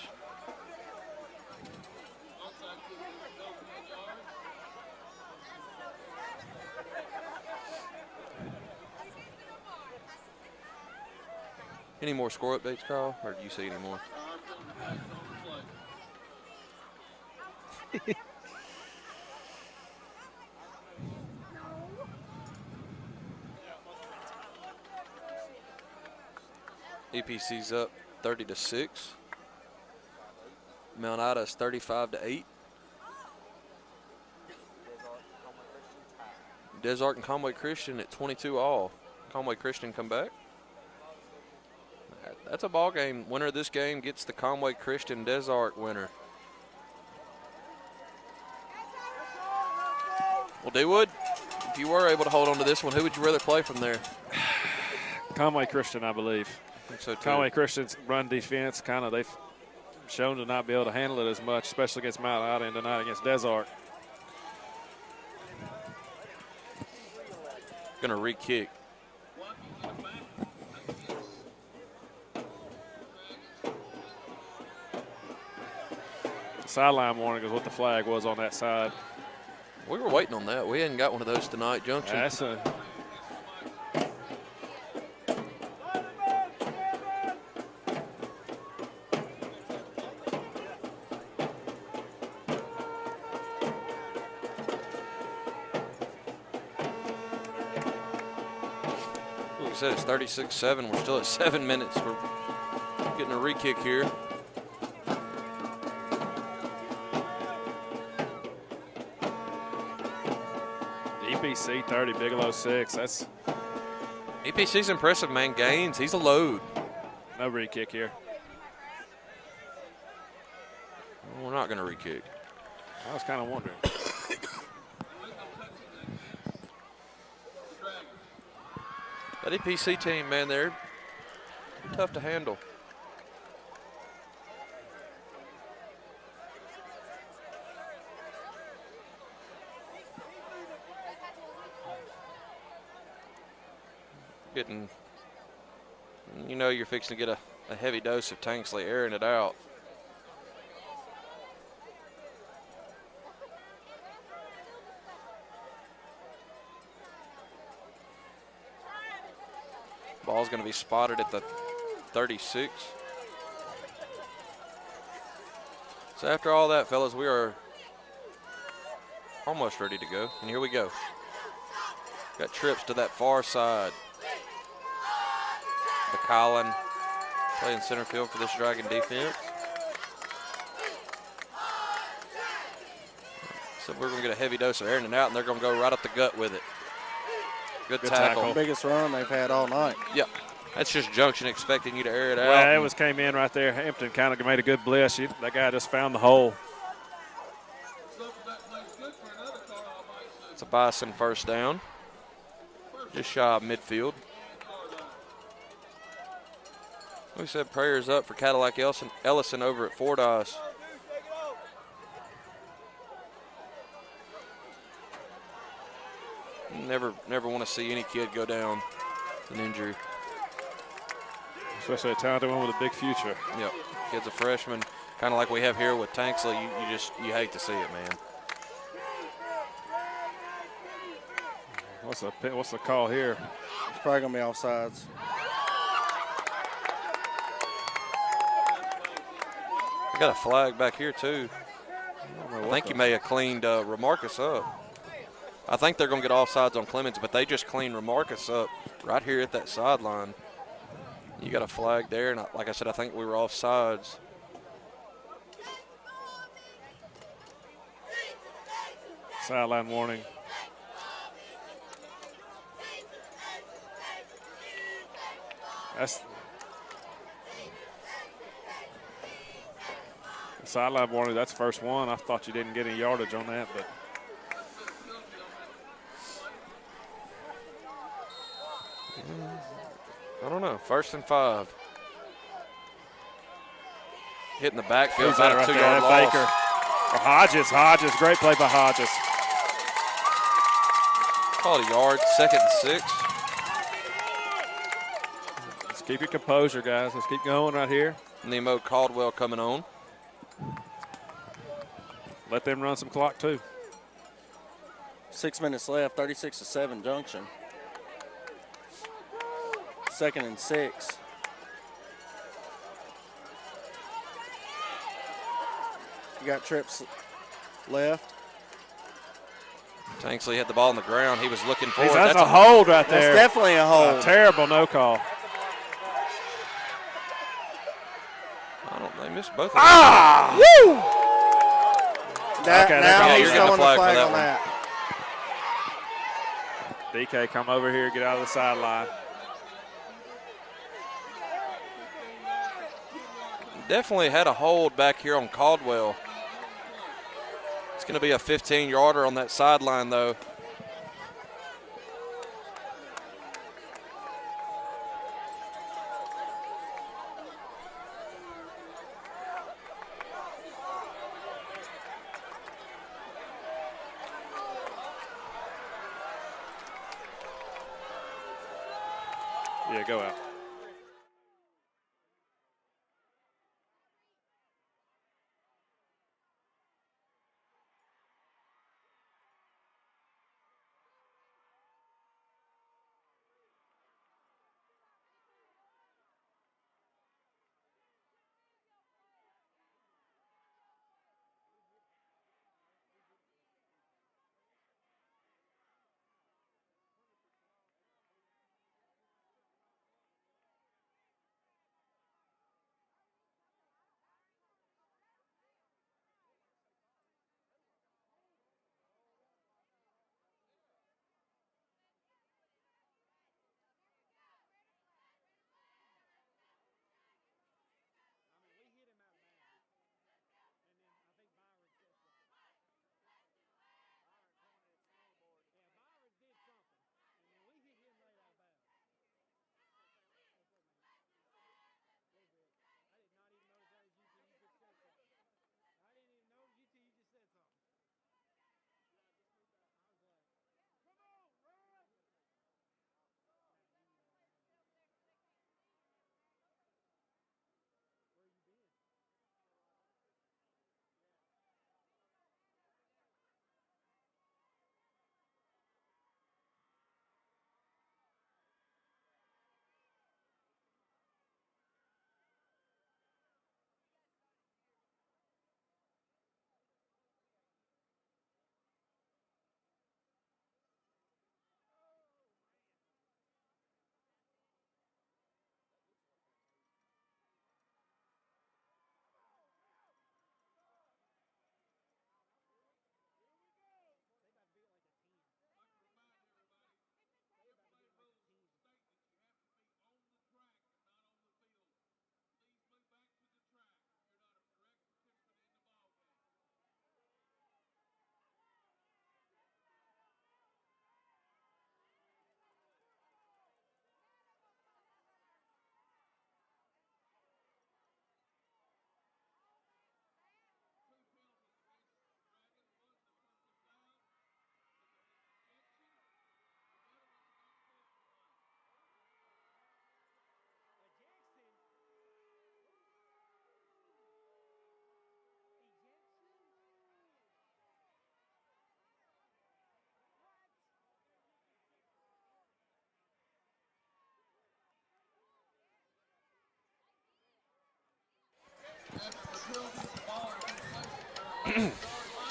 Any more score updates, Carl, or do you see any more? EPC's up 30-6. Mount Ida's 35-8. Des Arc and Conway Christian at 22 all. Conway Christian come back. That's a ball game. Winner of this game gets the Conway Christian Des Arc winner. Well, D-Wood, if you were able to hold on to this one, who would you rather play from there? Conway Christian, I believe. I think so too. Conway Christian's run defense, they've shown to not be able to handle it as much, especially against Mount Ida and tonight against Des Arc. Going to re-kick. Sideline warning is what the flag was on that side. We were waiting on that. We hadn't got one of those tonight, Junction. That's a Like I said, it's 36-7. We're still at 7 minutes. We're getting a re-kick here. EPC 30, Bigelow 6. That's EPC's impressive, man. Gaines, he's a load. no re-kick here. We're not going to re-kick. I was kind of wondering. That EPC team, man, they're tough to handle. Getting, you know, you're fixing to get a heavy dose of Tanksley airing it out. Ball's going to be spotted at the 36. So after all that, fellas, we are almost ready to go. And here we go. Got trips to that far side. McCollin playing center field for this Dragon defense. So we're going to get a heavy dose of airing it out, and they're going to go right up the gut with it. Good tackle. Biggest run they've had all night. Yep. That's just Junction expecting you to air it out. Well, it came in right there. Hampton kind of made a good blitz. That guy just found the hole. It's a Bison first down. Just shy of midfield. We said prayers up for Cadillac Ellison over at Fordyce. Never want to see any kid go down with an injury. Especially a talented one with a big future. Yep. Kid's a freshman, kind of like we have here with Tanksley. You hate to see it, man. What's the call here? It's probably going to be offsides. We got a flag back here, too. I think you may have cleaned Remarcus up. I think they're going to get offsides on Clemens, but they just cleaned Remarcus up right here at that sideline. You got a flag there, and like I said, I think we were offsides. Sideline warning. That's the sideline warning. That's first one. I thought you didn't get any yardage on that, but I don't know. 1st and 5. Hitting the backfield. who's that About a right 2-yard there? loss. Baker. Or Hodges. Great play by Hodges. Call it a yard. 2nd and 6. Let's keep your composure, guys. Let's keep going right here. Nemo Caldwell coming on. Let them run some clock too. 6 minutes left, 36-7 Junction. 2nd and 6. You got trips left. Tanksley had the ball on the ground. He was looking for it. That's a hold right That's there. definitely a hold. Terrible no call. They missed both of them. Woo! Now Yeah, he's you're getting throwing a flag the for flag that on one. that. DK, come over here, get out of the sideline. Definitely had a hold back here on Caldwell. It's going to be a 15-yarder on that sideline, though. Yeah, go out.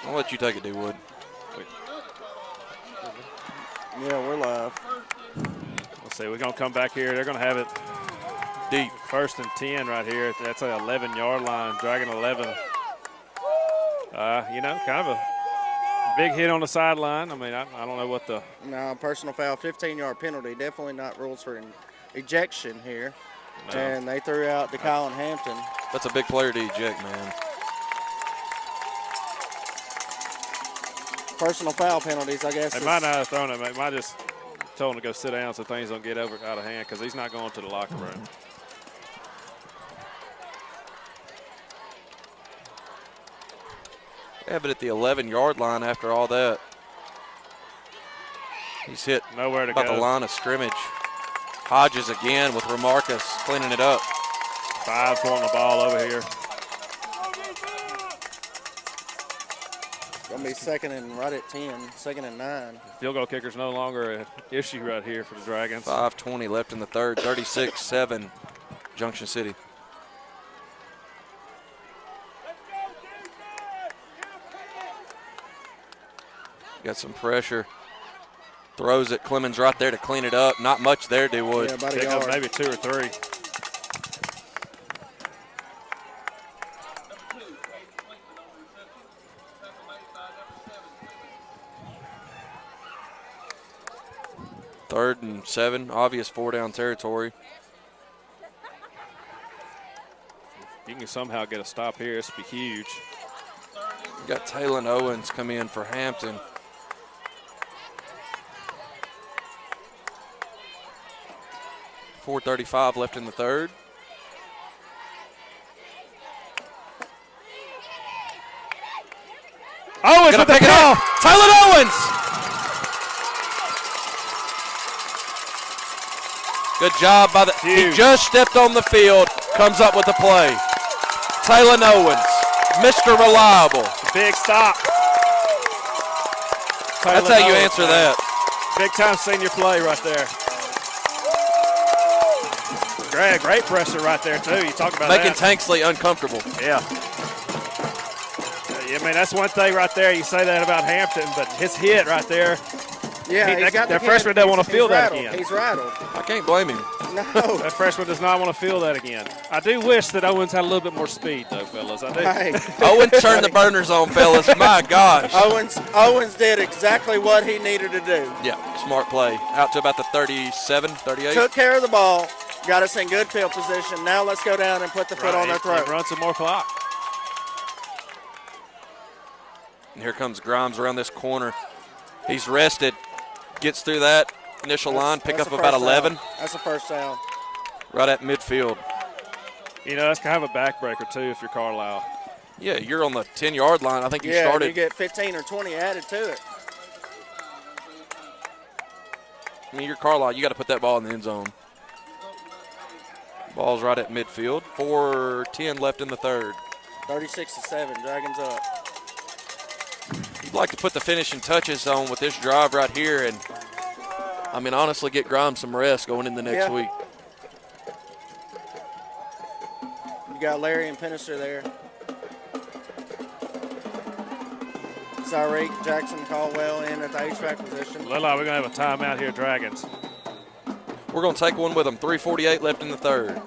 I'll let you take it, D-Wood. Yeah, we're live. Let's see, we're going to come back here. They're going to have it Deep. 1st and 10 right here. That's an 11-yard line, dragging 11. You know, kind of a Big hit on the sideline. I mean, I don't know what the. No, personal foul, 15-yard penalty. Definitely not rules for an ejection here. No. And they threw out Kyle and Hampton. That's a big player to eject, man. Personal foul penalties, I guess. They might not have thrown him. They might just told him to go sit down so things don't get out of hand because he's not going to the locker room. Yeah, but at the 11-yard line after all that, he's hit nowhere to about go. The line of scrimmage. Hodges again with Remarcus cleaning it up. 5's wanting the ball over here. Going to be second and right at 10, second and 9. Field goal kicker's no longer an issue right here for the Dragons. 5:20 left in the third, 36-7, Junction City. Got some pressure. Throws it. Clemens right there to clean it up. Not much there, D-Wood. Yeah, pick up maybe 2 or 3. Third and 7, obvious 4-down territory. You can somehow get a stop here. This would be huge. You got Taylon Owens come in for Hampton. .435 left in the third. Owens with the pick off. Taylon Owens. Good job by the. He just stepped on the field. Comes up with the play. Taylon Owens, Mr. Reliable. Big stop. That's how you answer that. Big time senior play right there. Great pressure right there, too. You talk about making that. Tanksley uncomfortable. Yeah. I mean, that's one thing right there. You say that about Hampton, but his hit right there. Yeah, that freshman doesn't want to feel that again. He's rattled. I can't blame him. No. That freshman does not want to feel that again. I do wish that Owens had a little bit more speed, though, fellas. I do. Hey. Owens turned the burners on, fellas. My gosh. Owens did exactly what he needed to do. Yeah, smart play. Out to about the 37, 38. Took care of the ball. Got us in good field position. Now let's go down and put the foot on their throat. Run some more clock. And here comes Grimes around this corner. He's rested. Gets through that initial line. Pick up about 11. That's a first down. Right at midfield. You know, that's kind of a backbreaker, too, if you're Carlisle. Yeah, you're on the 10-yard line. I think you started. started. You get 15 or 20 added to it. I mean, you're Carlisle. You got to put that ball in the end zone. Ball's right at midfield. 4:10 left in the third. 36-7. Dragons up. You'd like to put the finishing touches on with this drive right here and, I mean, honestly, get Grimes some rest going in the next week. You got Larry and Pinister there. Tyreek, Jackson, Caldwell in at the HVAC position. Look like we're going to have a timeout here, Dragons. We're going to take one with them. 3:48 left in the third.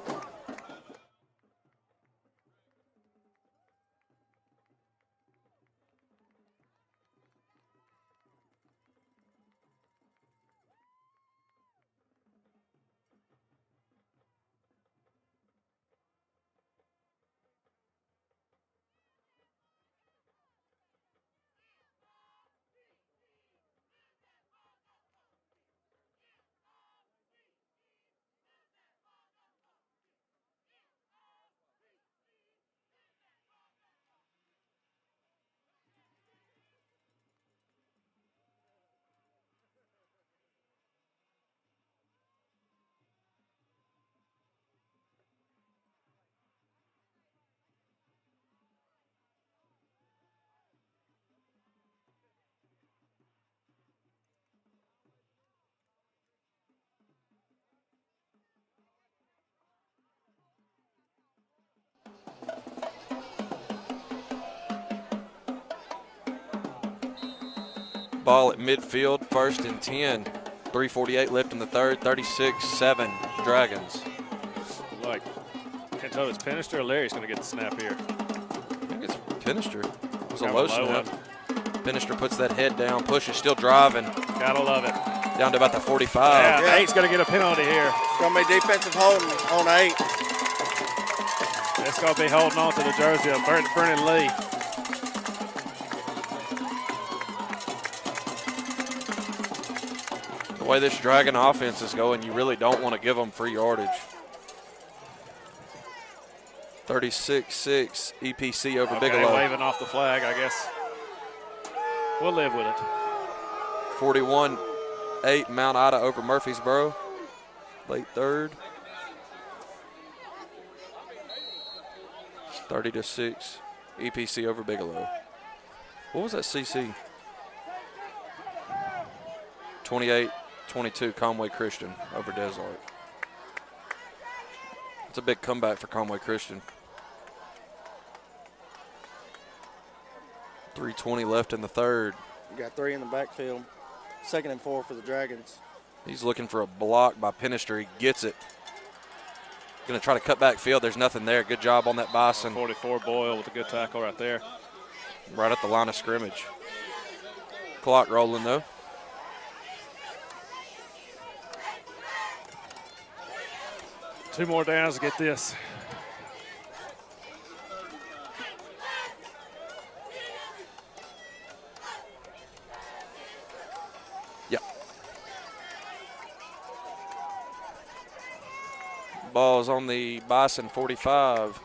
Ball at midfield, 1st and 10. 3:48 left in the third, 36-7 Dragons. Like, can't tell if it's Pinister or Larry's going to get the snap here. I think it's Pinister. It was a low snap. Pinister puts that head down, pushes, still driving. Gotta love it. Down to about the 45. Yeah, 8's going to get a penalty here. It's going to be defensive holding on 8. It's going to be holding on to the jersey of Brennan Lee. The way this Dragon offense is going, you really don't want to give them free yardage. 36-6 EPC over Bigelow. Waving off the flag, I guess. We'll live with it. 41-8 Mount Ida over Murfreesboro. Late third. 30-6 EPC over Bigelow. What was that CC? 28-22 Conway Christian over Desart. It's a big comeback for Conway Christian. 3:20 left in the third. You got 3 in the backfield. 2nd and 4 for the Dragons. He's looking for a block by Pinister. He gets it. Going to try to cut back field. There's nothing there. Good job on that Bison. 44 Boyle with a good tackle right there. Right at the line of scrimmage. Clock rolling, though. Two more downs to get this. Yep. Ball's on the Bison 45.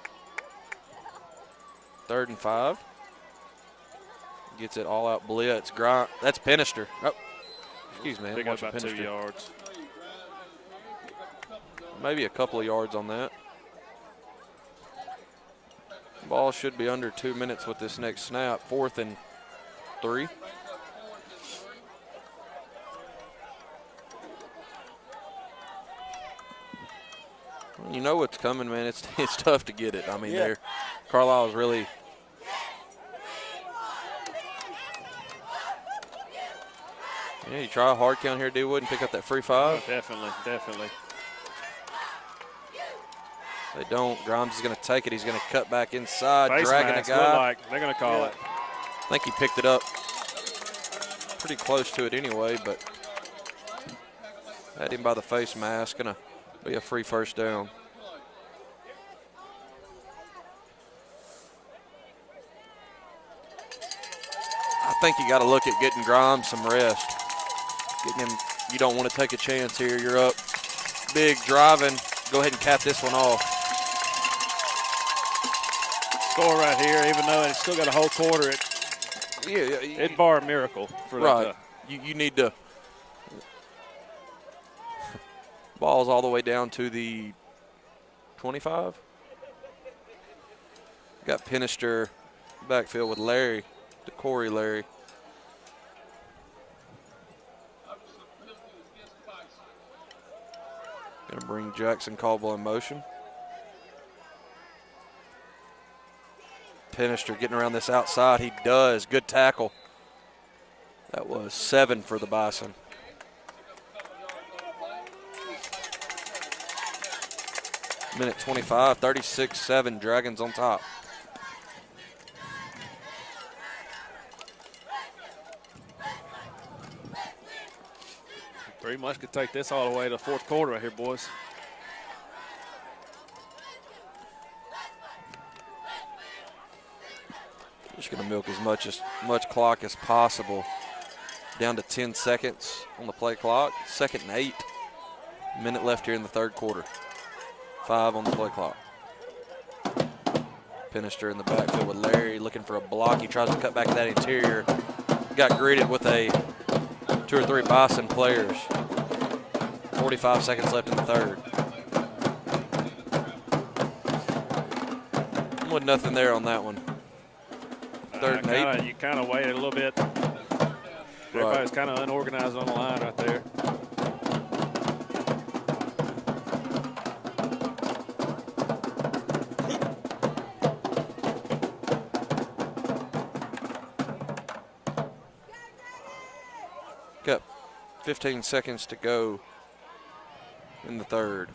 3rd and 5. Gets it all out blitz. Grind. That's Pinister. Oh, excuse me. Pick up about 2 yards. Maybe a couple of yards on that. Ball should be under 2 minutes with this next snap. 4th and 3. You know what's coming, man. It's tough to get it. I mean, Yeah. Carlisle is really. Yeah, you try a hard count here, Dewood, and pick up that free 5. Definitely, definitely. They don't. Grimes is going to take it. He's going to cut back inside, Face dragging mask, a guy. like they're going to call it. I think he picked it up pretty close to it anyway, but had him by the face mask. Going to be a free first down. I think you got to look at getting Grimes some rest. Getting him. You don't want to take a chance here. You're up big driving. Go ahead and cap this one off. Score right here, even though it's still got a whole quarter. It'd bar a miracle for right. You need to. Ball's all the way down to the 25. Got Pinister backfield with Larry, to Corey Larry. Gonna bring Jackson Caldwell in motion. Pinister getting around this outside. He does. Good tackle. That was 7 for the Bison. Minute 25, 36-7, Dragons on top. Pretty much could take this all the way to the 4th quarter right here, boys. Just going to milk as much clock as possible. Down to 10 seconds on the play clock. 2nd and 8. Minute left here in the 3rd quarter. 5 on the play clock. Pinister in the backfield with Larry looking for a block. He tries to cut back that interior. Got greeted with 2 or 3 Bison players. 45 seconds left in the 3rd. With nothing there on that one. 3rd and 8. You kind of waited a little bit. Everybody's kind of unorganized on the line right there. Got 15 seconds to go in the 3rd.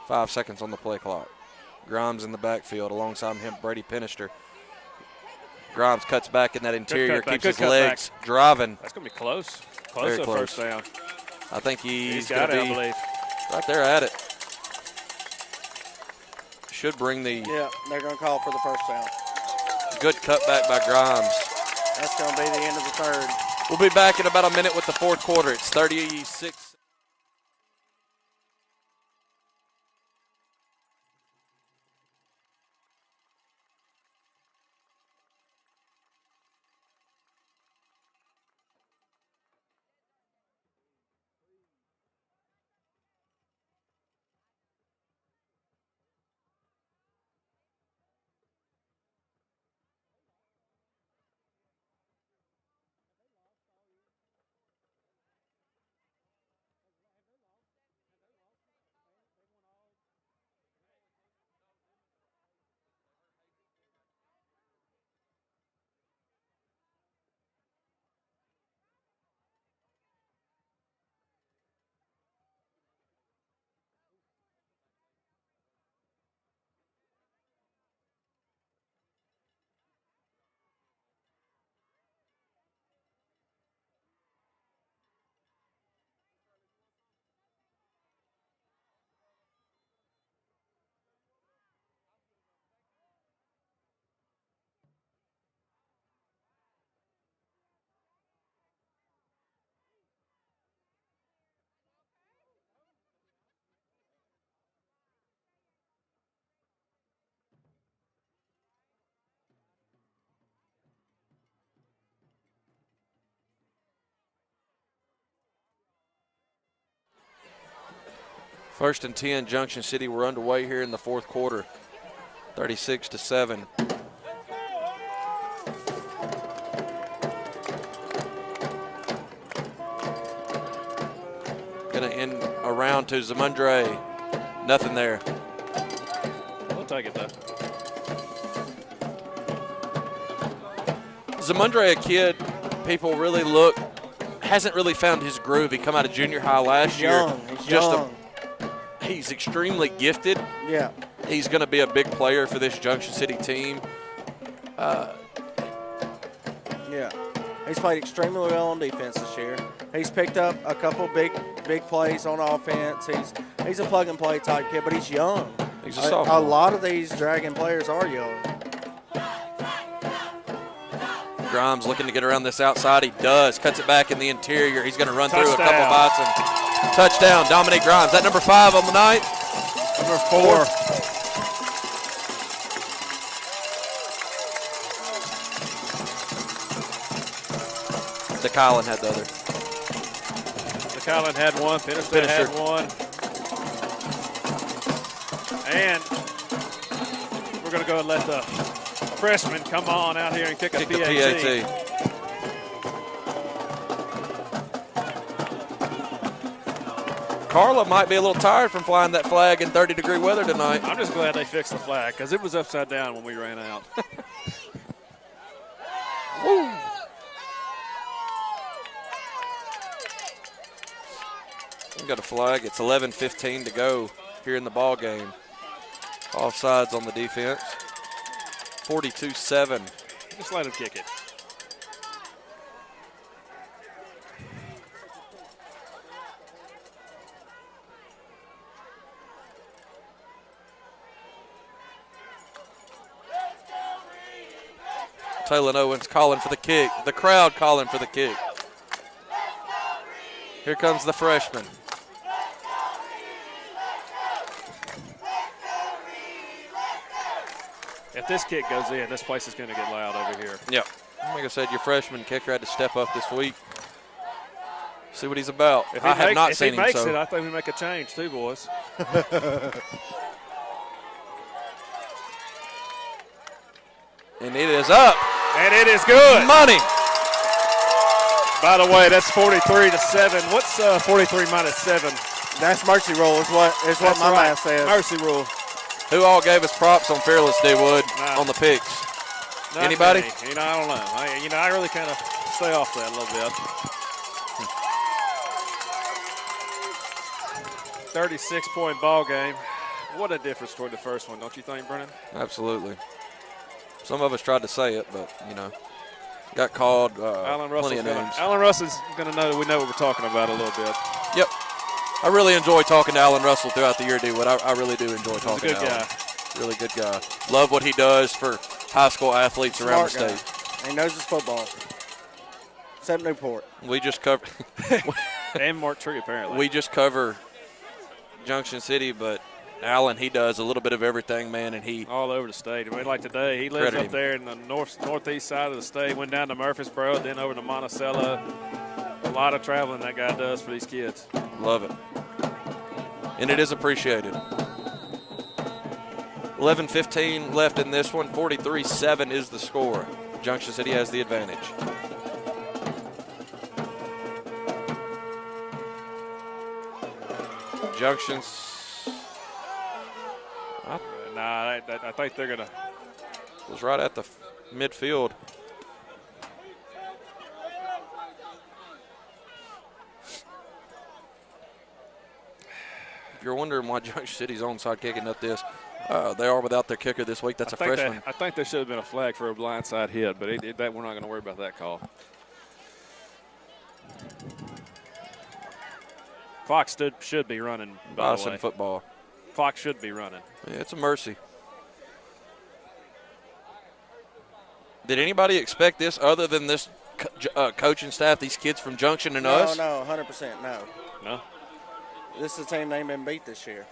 5 seconds on the play clock. Grimes in the backfield alongside him, Brady Pinister. Grimes cuts back in that interior, cutback, keeps good his legs driving. That's going to be close. Close Very to close. first down. I think he's got going it, to I be believe. right there at it. Should bring the Yeah, they're going to call for the first down. good cutback by Grimes. That's going to be the end of the third. We'll be back in about a minute with the fourth quarter. It's 36. First and 10, Junction City. We're underway here in the fourth quarter. 36-7. Going to end around to Zamundre. Nothing there. We'll take it, though. Zamundre, a kid people really hasn't really found his groove. He come out of junior high last year. He's young. He's extremely gifted. Yeah. He's going to be a big player for this Junction City team. Yeah. He's played extremely well on defense this year. He's picked up a couple big plays on offense. He's a plug-and-play type kid, but he's young. He's a sophomore. A lot of these Dragon players are young. Grimes looking to get around this outside. He does. Cuts it back in the interior. He's going to run through a couple bites and touchdown. Dominic Grimes. That number 5 on the night? Number 4. DeKylan had the other. DeKylan had one. Finisher had one. And we're going to go and let the freshman come on out here and kick a PAT. Carla might be a little tired from flying that flag in 30-degree weather tonight. I'm just glad they fixed the flag because it was upside down when we ran out. Woo. We got a flag. It's 11:15 to go here in the ball game. Offsides on the defense. 42-7. Just let him kick it. Taylor Owens calling for the kick. The crowd calling for the kick. Here comes the freshman. If this kick goes in, this place is going to get loud over here. Yep. Like I said, your freshman kicker had to step up this week. See what he's about. I have not seen him. If he makes it, I think we make a change too, boys. And it is up. And it is good. Money. By the way, that's 43-7. What's 43 minus 7? That's mercy rule is what my math says. Mercy rule. Who all gave us props on Fearless, D-Wood, on the picks? Not Anybody? many. I don't know. I really kind of stay off that a little bit. 36-point ball game. What a difference toward the first one, don't you think, Brennan? Absolutely. Some of us tried to say it, but, got called Alan plenty of names. Alan Russell's going to know that we know what we're talking about a little bit. Yep. I really enjoy talking to Alan Russell throughout the year, D-Wood. I really do enjoy talking to Alan. He's a good guy. Really good guy. Love what he does for high school athletes around the Smart state. guy. He knows his football. Except Newport. We just cover and Mark Tree, apparently. we just cover Junction City, but Alan, he does a little bit of everything, man, and he all over the state. I mean, like today, he lives Credit up him. there in the northeast side of the state, went down to Murfreesboro, then over to Monticello. A lot of traveling that guy does for these kids. love it. And it is appreciated. 11:15 left in this one. 43-7 is the score. Junction City has the advantage. Junction's. Nah, I think they're going to. Was right at the midfield. If you're wondering why Junction City's onside kicking up this, they are without their kicker this week. That's a freshman. I think there should have been a flag for a blindside hit, but that we're not going to worry about that call. Clock should be running, by the Bison way. football. Clock should be running. Yeah, it's a mercy. Did anybody expect this other than this coaching staff, these kids from Junction and us? No, 100% no. No? This is a team they ain't been beat this year.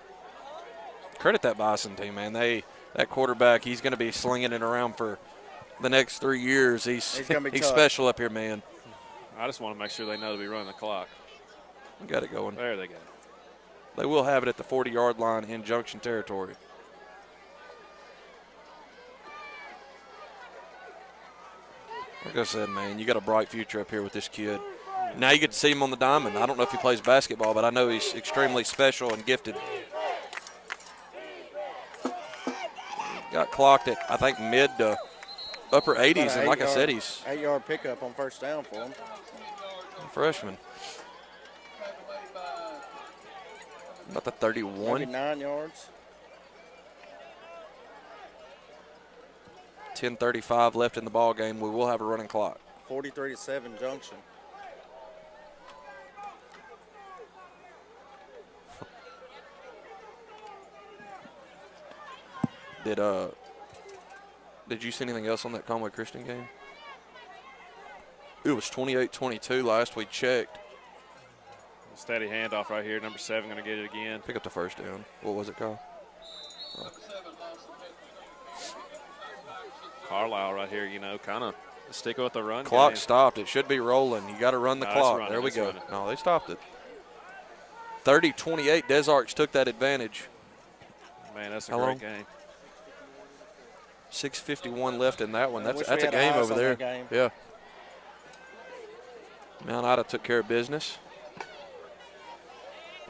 Credit that Bison team, man. That quarterback, he's going to be slinging it around for the next 3 years. He's gonna be tough. special up here, man. I just want to make sure they know to be running the clock. We got it going. There they go. They will have it at the 40-yard line in Junction territory. Like I said, man, you got a bright future up here with this kid. Now you get to see him on the diamond. I don't know if he plays basketball, but I know he's extremely special and gifted. Got clocked at, I think, mid to upper 80s, and like I said, he's 8-yard pickup on first down for him. a freshman. About the 31. Maybe 9 yards. 10:35 left in the ball game. We will have a running clock. 43-7 Junction. Did you see anything else on that Conway Christian game? It was 28-22 last we checked. Steady handoff right here. Number 7 going to get it again. Pick up the first down. What was it, Kyle? Carlisle right here, kind of stick with the run. Clock game. stopped. It should be rolling. You got to run the No, it's clock. running, There we it's go. running. No, they stopped it. 30-28. Desarks took that advantage. Man, that's a How great long? game. 6:51 left in that one. I That's wish a we had game eyes over on there. that game. Yeah. Mount Ida took care of business.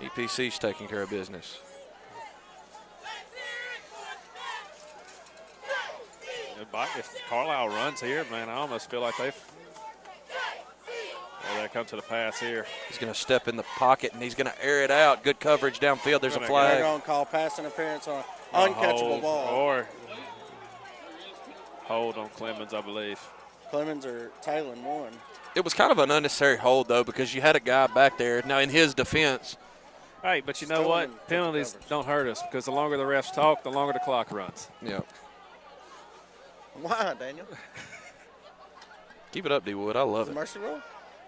EPC's taking care of business. If Carlisle runs here, man, I almost feel like they've. Oh, they come to the pass here. He's going to step in the pocket, and he's going to air it out. Good coverage downfield. There's a They're flag. going to call pass interference on A uncatchable hold ball. Or hold on Clemens, I believe. Clemens or Taylor won. It was kind of an unnecessary hold, though, because you had a guy back there. Now, in his defense, Hey, but you know Stolen what? and Penalties coverage. don't hurt us because the longer the refs talk, the longer the clock runs. yeah. Why, Daniel? Keep it up, D-Wood. I love It's a it. mercy rule?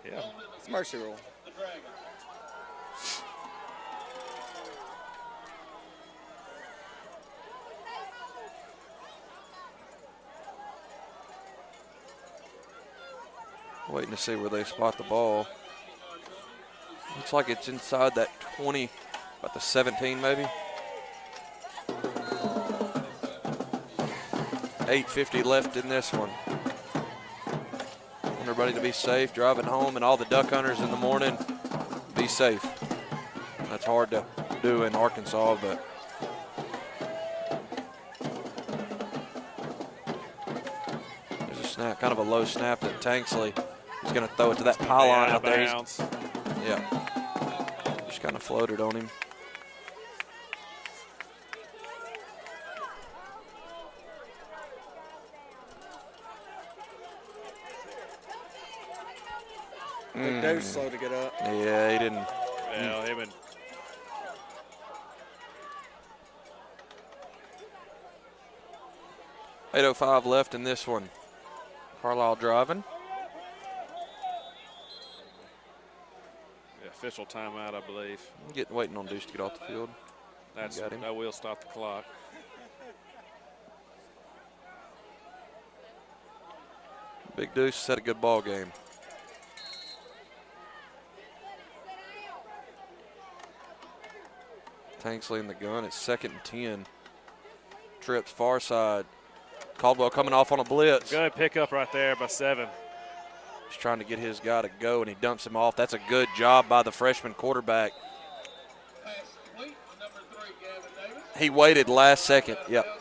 Yeah. It's a mercy rule. Waiting to see where they spot the ball. Looks like it's inside that 20, about the 17 maybe. 8:50 left in this one. Want everybody to be safe, driving home, and all the duck hunters in the morning, be safe. That's hard to do in Arkansas, but there's a snap, kind of a low snap that Tanksley is going to throw it to that pylon out there. Bounds. Yeah. Just kind of floated on him. Big Deuce slow to get up. Yeah, he didn't. Yeah, him and 8:05 left in this one. Carlisle driving. the official timeout, I believe. Waiting on Deuce to get off the field. That will stop the clock. Big Deuce had a good ball game. Tanksley in the gun. It's 2nd and 10. Trips far side. Caldwell coming off on a blitz. Good pickup right there by 7. He's trying to get his guy to go, and he dumps him off. That's a good job by the freshman quarterback. He waited last second. Yep.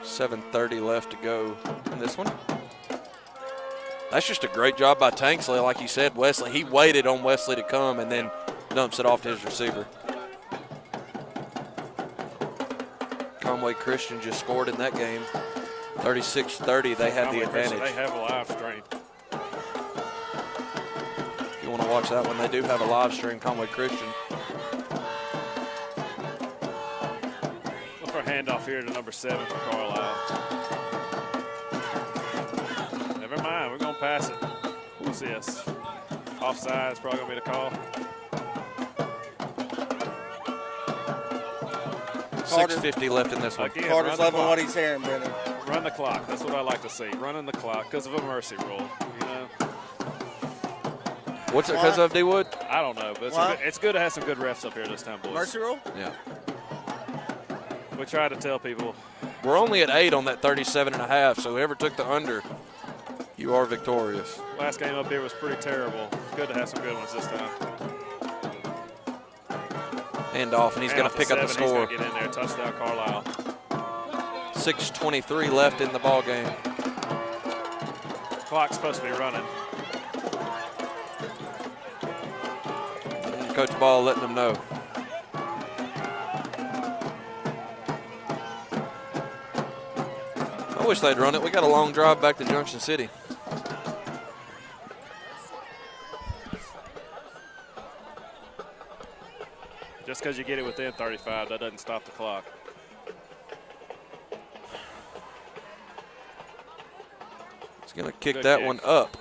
7:30 left to go in this one. That's just a great job by Tanksley. Like you said, Wesley, he waited on Wesley to come and then dumps it off to his receiver. Conway Christian just scored in that game. 36-30, they had the advantage. They have a live stream. If you want to watch that one, they do have a live stream, Conway Christian. Look for a handoff here to number 7 for Carlisle. Never mind, we're going to pass it. What's this? Offside is probably going to be the call. 6:50 left in this one. Again, Carter's loving what he's hearing, Brennan. Run the clock. That's what I like to see. Running the clock because of a mercy rule. You know, What's it because of, D-Wood? I don't know, but it's good to have some good refs up here this time, boys. Mercy rule? Yeah. We try to tell people. We're only at 8 on that 37.5, so whoever took the under, you are victorious. Last game up here was pretty terrible. It's good to have some good ones this time. Hand off, and he's going to pick up the score. He's going to get in there. Touchdown, Carlisle. 6:23 left in the ball game. Clock's supposed to be running. And Coach Ball letting them know. I wish they'd run it. We got a long drive back to Junction City. Just because you get it within 35, that doesn't stop the clock. He's going to kick Good that kick. one up,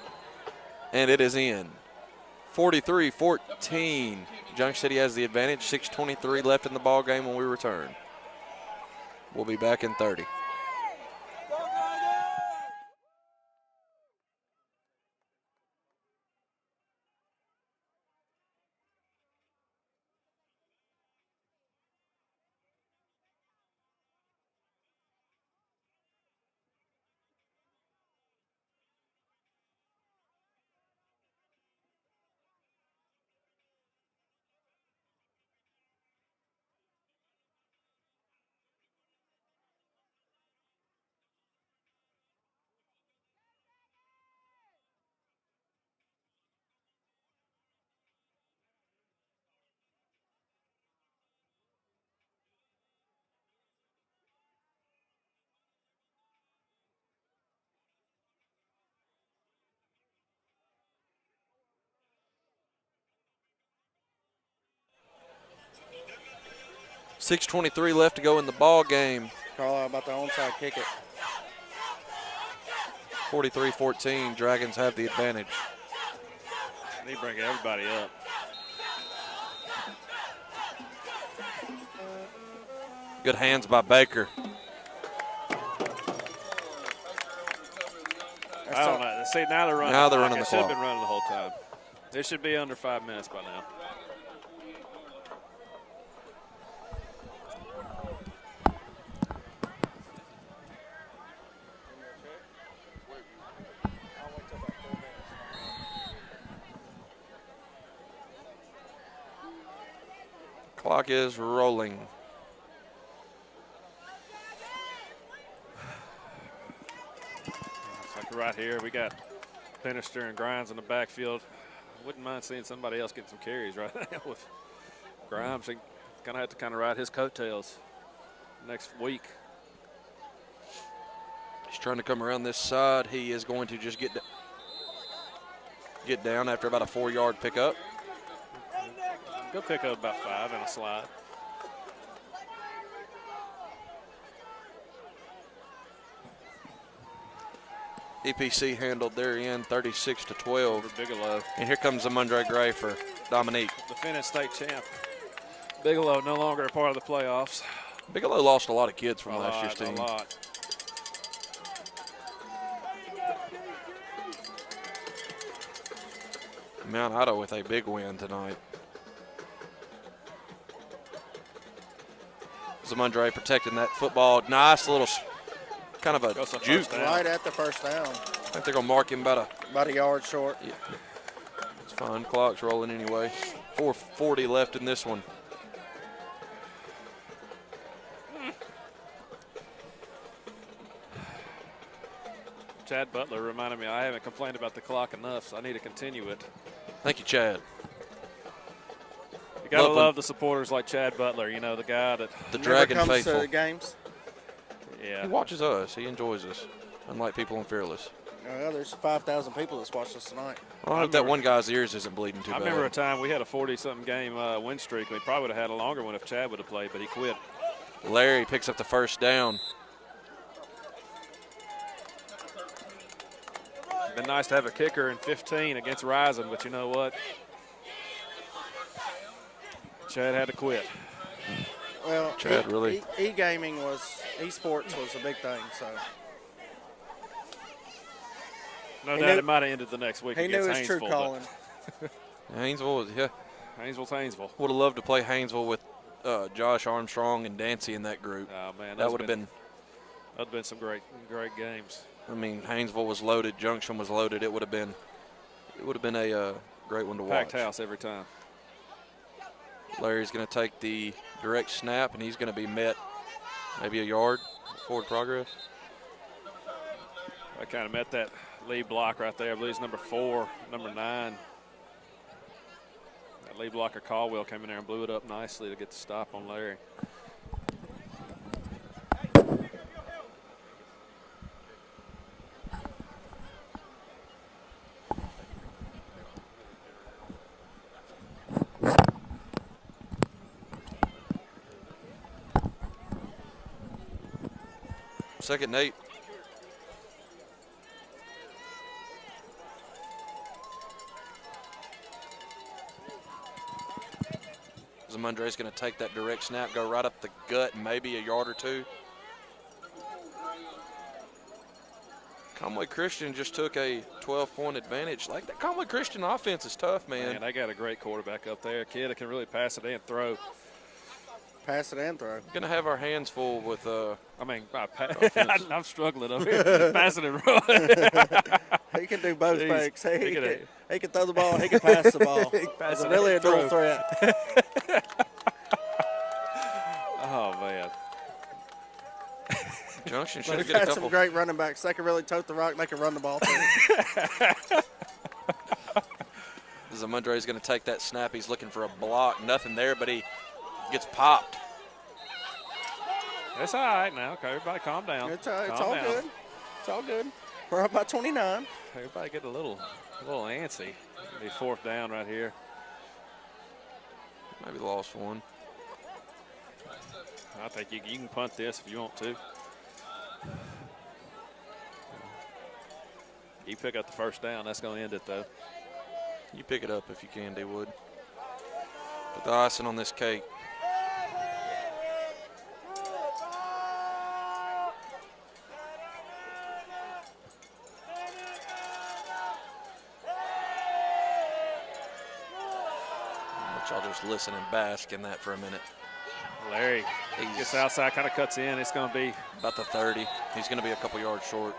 and it is in. 43-14. Junction City has the advantage. 6:23 left in the ball game when we return. We'll be back in 30. .623 left to go in the ball game. Carlisle about the onside kick it. 43-14. Dragons have the advantage. They bring everybody up. Good hands by Baker. I don't know. See, now they're running. Now they're running the It should have clock. been running the whole time. They should be under 5 minutes by now. Clock is rolling. It's like right here, we got Penister and Grimes in the backfield. I wouldn't mind seeing somebody else get some carries right now with Grimes. He's going to have to kind of ride his coattails next week. He's trying to come around this side. He is going to just get down after about a 4-yard pickup. Go pick up about 5 and a slide. EPC handled their end 36-12. For Bigelow. And here comes Amundre Gray for Dominique. Defending state champ. Bigelow no longer a part of the playoffs. Bigelow lost a lot of kids from last year's team. A lot. Mount Ida with a big win tonight. Zamundre protecting that football. Nice little kind of a juke. Right at the first down. I think they're going to mark him about a yard short. Yeah. It's fine. Clock's rolling anyway. 4:40 left in this one. Chad Butler reminded me I haven't complained about the clock enough, so I need to continue it. Thank you, Chad. You got to love the supporters like Chad Butler, you know, the guy that the Dragon comes faithful. To the games. Yeah. He watches us. He enjoys us, unlike people on Fearless. Well, there's 5,000 people that's watched us tonight. Well, I hope that one guy's ears isn't bleeding too bad. I remember a time we had a 40-something game win streak. We probably would have had a longer one if Chad would have played, but he quit. Larry picks up the first down. Been nice to have a kicker in 15 against Rising, but you know what? Chad had to quit. Well, Chad really. E-gaming esports was a big thing, so. No doubt it might have ended the next week he against knew his Haynesville. true calling. Haynesville, yeah. Haynesville. Would have loved to play Haynesville with Josh Armstrong and Dancy in that group. Oh, man. That would have been. That would have been some great games. I mean, Haynesville was loaded. Junction was loaded. It would have been a great one to watch. Packed house every time. Larry's going to take the direct snap, and he's going to be met maybe a yard forward progress. I kind of met that lead block right there. I believe it's number 4, number 9. That lead blocker Caldwell came in there and blew it up nicely to get the stop on Larry. Second and 8. Zamundre's going to take that direct snap, go right up the gut, maybe a yard or two. Conway Christian just took a 12-point advantage. Like, that Conway Christian offense is tough, man. Man, they got a great quarterback up there. A kid that can really pass it and throw. Pass it and throw. Going to have our hands full with I'm struggling over here. Passing and running. He can do both things. He can throw the ball. He can pass the ball. It's really a dual threat. Oh, man. Junction should They've get a had couple. some great running backs. They can really tote the rock. They can run the ball too. Zamundre's going to take that snap. He's looking for a block. Nothing there, but he gets popped. It's all right now. Okay, everybody calm down. It's all Calm down. good. It's all good. We're up by 29. Everybody get a little antsy. Be 4th down right here. Maybe lost one. I think you can punt this if you want to. You pick up the first down. That's going to end it, though. You pick it up if you can, D-Wood. Put the icing on this cake. Y'all just listen and bask in that for a minute. Larry gets outside, kind of cuts in. It's going to be about the 30. He's going to be a couple yards short.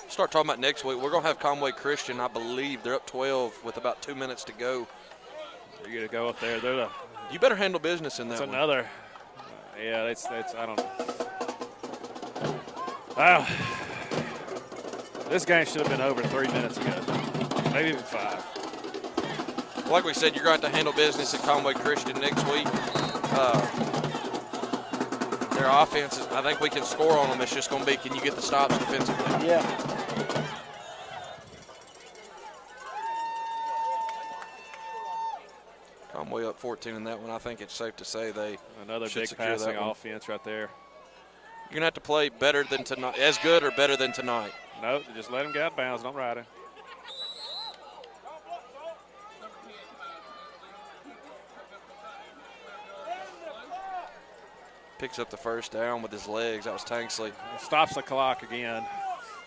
Start talking about next week. We're going to have Conway Christian, I believe. They're up 12 with about 2 minutes to go. You're going to go up there. You better handle business in that one. That's another. Yeah, it's I don't know. Wow. This game should have been over 3 minutes ago. Maybe even 5. Like we said, you're going to have to handle business at Conway Christian next week. their offense, I think we can score on them. It's just going to be, can you get the stops defensively? Yeah. Conway up 14 in that one. I think it's safe to say they Another should big secure passing that one. offense right there. You're going to have to play better than tonight, as good or better than tonight. No, just let him get out of bounds. Don't ride him. Picks up the first down with his legs. That was Tanksley. Stops the clock again.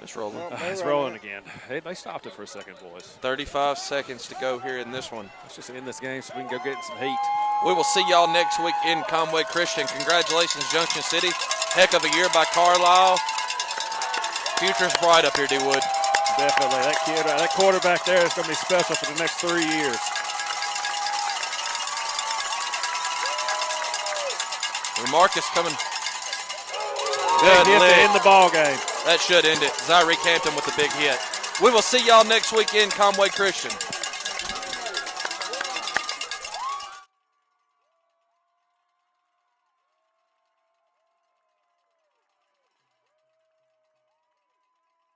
It's rolling. It's rolling again. They stopped it for a second, boys. 35 seconds to go here in this one. Let's just end this game so we can go get some heat. We will see y'all next week in Conway Christian. Congratulations, Junction City. Heck of a year by Carlisle. Future's bright up here, D-Wood. Definitely. That quarterback there is going to be special for the next 3 years. Marcus coming. Good hit to end the ball game. That should end it. Zyreek Hampton with the big hit. We will see y'all next week in Conway Christian.